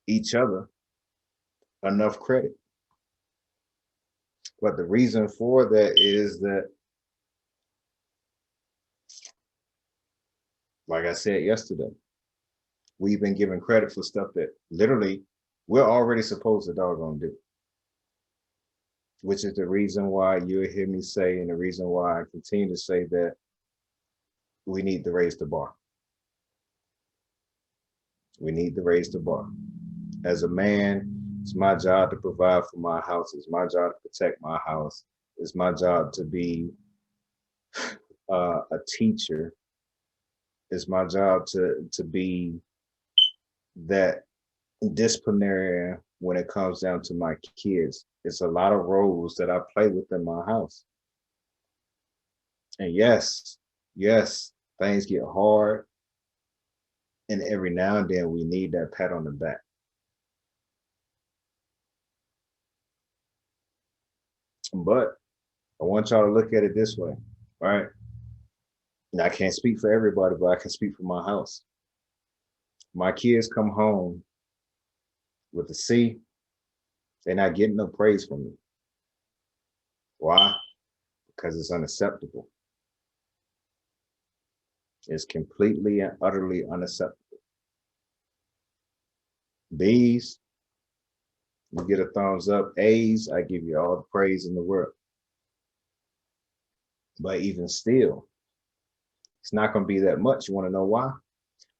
Speaker 1: each other enough credit. But the reason for that is that, like I said yesterday, we've been given credit for stuff that literally we're already supposed to doggone do. Which is the reason why you'll hear me say, and the reason why I continue to say, that we need to raise the bar. We need to raise the bar. As a man, it's my job to provide for my house. It's my job to protect my house. It's my job to be a teacher. It's my job to be that disciplinarian when it comes down to my kids. It's a lot of roles that I play within my house. And yes, things get hard. And every now and then we need that pat on the back. But I want y'all to look at it this way, right? And I can't speak for everybody, but I can speak for my house. My kids come home with a C, they're not getting no praise from me. Why? Because it's unacceptable. It's completely and utterly unacceptable. B's, you get a thumbs up. A's, I give you all the praise in the world. But even still, it's not going to be that much. You want to know why?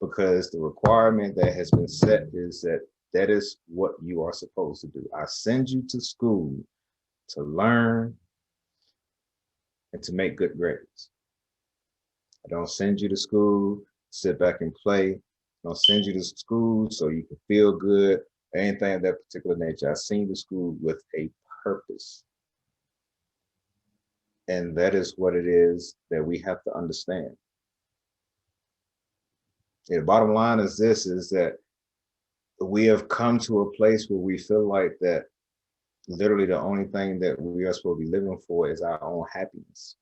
Speaker 1: Because the requirement that has been set is that is what you are supposed to do. I send you to school to learn and to make good grades. I don't send you to school, sit back and play. I don't send you to school so you can feel good, or anything of that particular nature. I send you to school with a purpose. And that is what it is that we have to understand. And the bottom line is this, is that we have come to a place where we feel like that literally the only thing that we are supposed to be living for is our own happiness.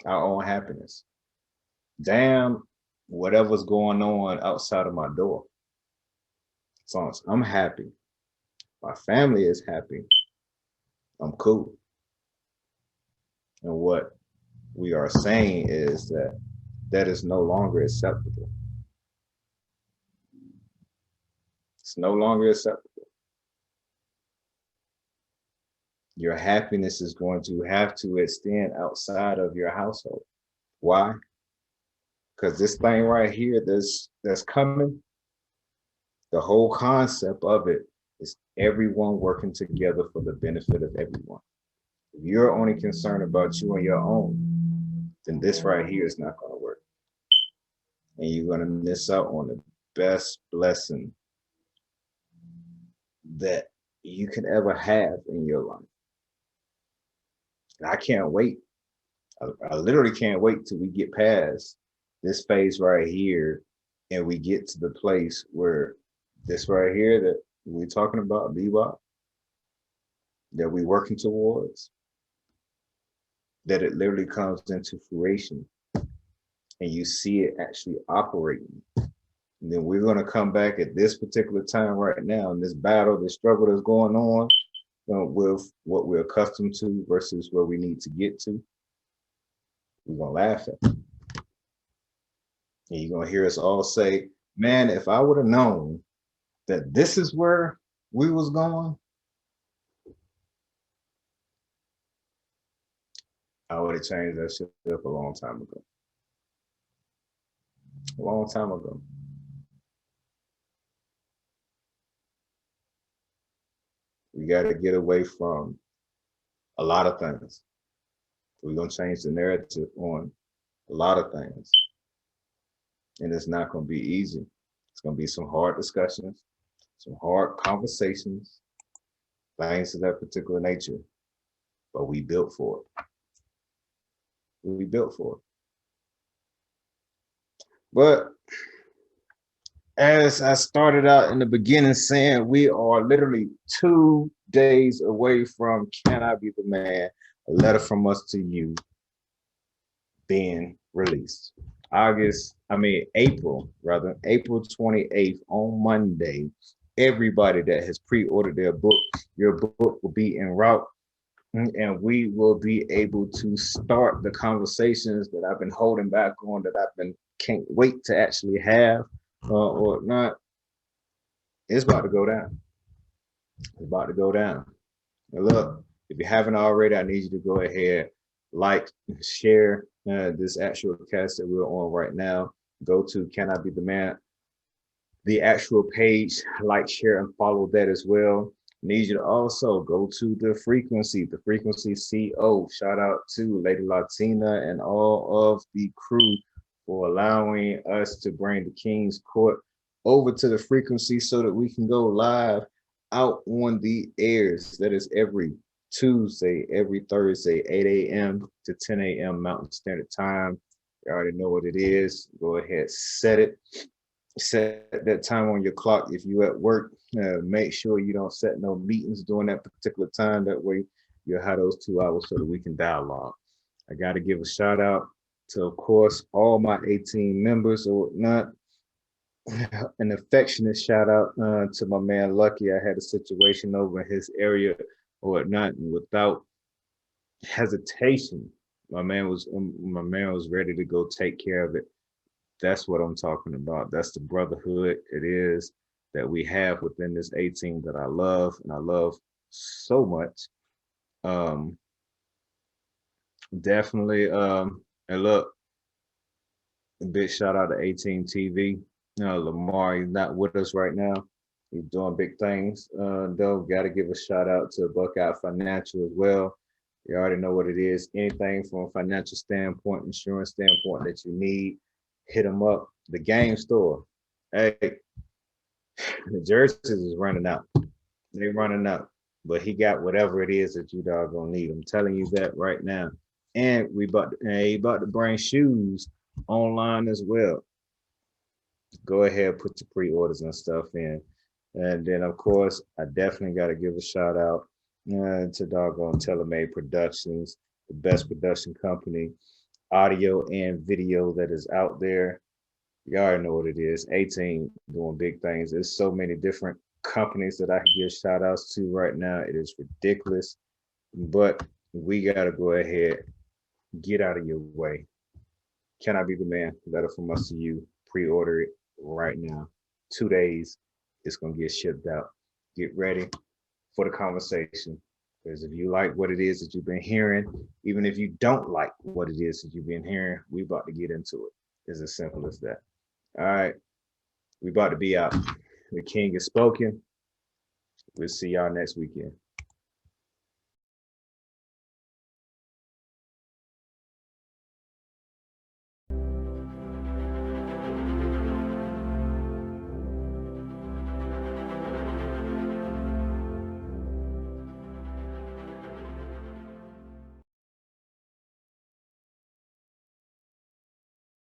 Speaker 1: Our own happiness. Damn, whatever's going on outside of my door. As long as I'm happy, my family is happy, I'm cool. And what we are saying is that that is no longer acceptable. It's no longer acceptable. Your happiness is going to have to extend outside of your household. Why? Because this thing right here that's coming, the whole concept of it is everyone working together for the benefit of everyone. If you're only concerned about you and your own, then this right here is not going to work. And you're going to miss out on the best blessing that you can ever have in your life. And I can't wait. I literally can't wait till we get past this phase right here and we get to the place where this right here that we're talking about, BBOC, that we're working towards, that it literally comes into fruition and you see it actually operating. And then we're going to come back at this particular time right now in this battle, this struggle that's going on with what we're accustomed to versus where we need to get to. We're going to laugh at it. And you're going to hear us all say, man, if I would have known that this is where we was going, I would have changed that shit up a long time ago. A long time ago. We got to get away from a lot of things. We're going to change the narrative on a lot of things. And it's not going to be easy. It's going to be some hard discussions, some hard conversations. things of that particular nature. But we built for it. We built for it. But as I started out in the beginning saying, we are literally 2 days away from Can I Be the Man? A letter from us to you being released. April 28th on Monday. Everybody that has pre-ordered their book, your book will be en route, and we will be able to start the conversations that I've been holding back on, that can't wait to actually have or not. It's about to go down. It's about to go down. Now look, if you haven't already, I need you to go ahead, like, share this actual cast that we're on right now. Go to Can I Be the Man? The actual page, like, share, and follow that as well. Need you to also go to the Frequency CO. Shout out to Lady Latina and all of the crew for allowing us to bring the King's Court over to the Frequency so that we can go live out on the airs. That is every Tuesday, every Thursday, 8 a.m. to 10 a.m. Mountain Standard Time. You already know what it is. Go ahead, set that time on your clock. If you at work, make sure you don't set no meetings during that particular time. That way you'll have those 2 hours so that we can dialogue. I got to give a shout out to, of course, all my 18 members or whatnot. An affectionate shout out to my man Lucky. I had a situation over in his area or whatnot, and without hesitation, my man was ready to go take care of it. That's what I'm talking about. That's the brotherhood it is that we have within this 18 that I love, and I love so much. Definitely. And look, a big shout out to Ateamtv. Lamar, he's not with us right now. He's doing big things. Though, got to give a shout out to Buckeye Financial as well. You already know what it is. Anything from a financial standpoint, insurance standpoint that you need, hit them up. The game store. Hey, the jerseys is running out. They're running out. But he got whatever it is that you doggone need. I'm telling you that right now. And he about to bring shoes online as well. Go ahead, put your pre-orders and stuff in. And then, of course, I definitely got to give a shout out to doggone Telemade Productions, the best production company, audio and video that is out there. You already know what it is. 18 doing big things. There's so many different companies that I can give shout outs to right now. It is ridiculous. But we got to go ahead, get out of your way. Can I Be the Man? Letter from us to you. Pre-order it right now. 2 days, it's gonna get shipped out. Get ready for the conversation, because if you like what it is that you've been hearing, even if you don't like what it is that you've been hearing, we about to get into it. It's as simple as that. All right, we about to be out. The King has spoken. We'll see y'all next weekend.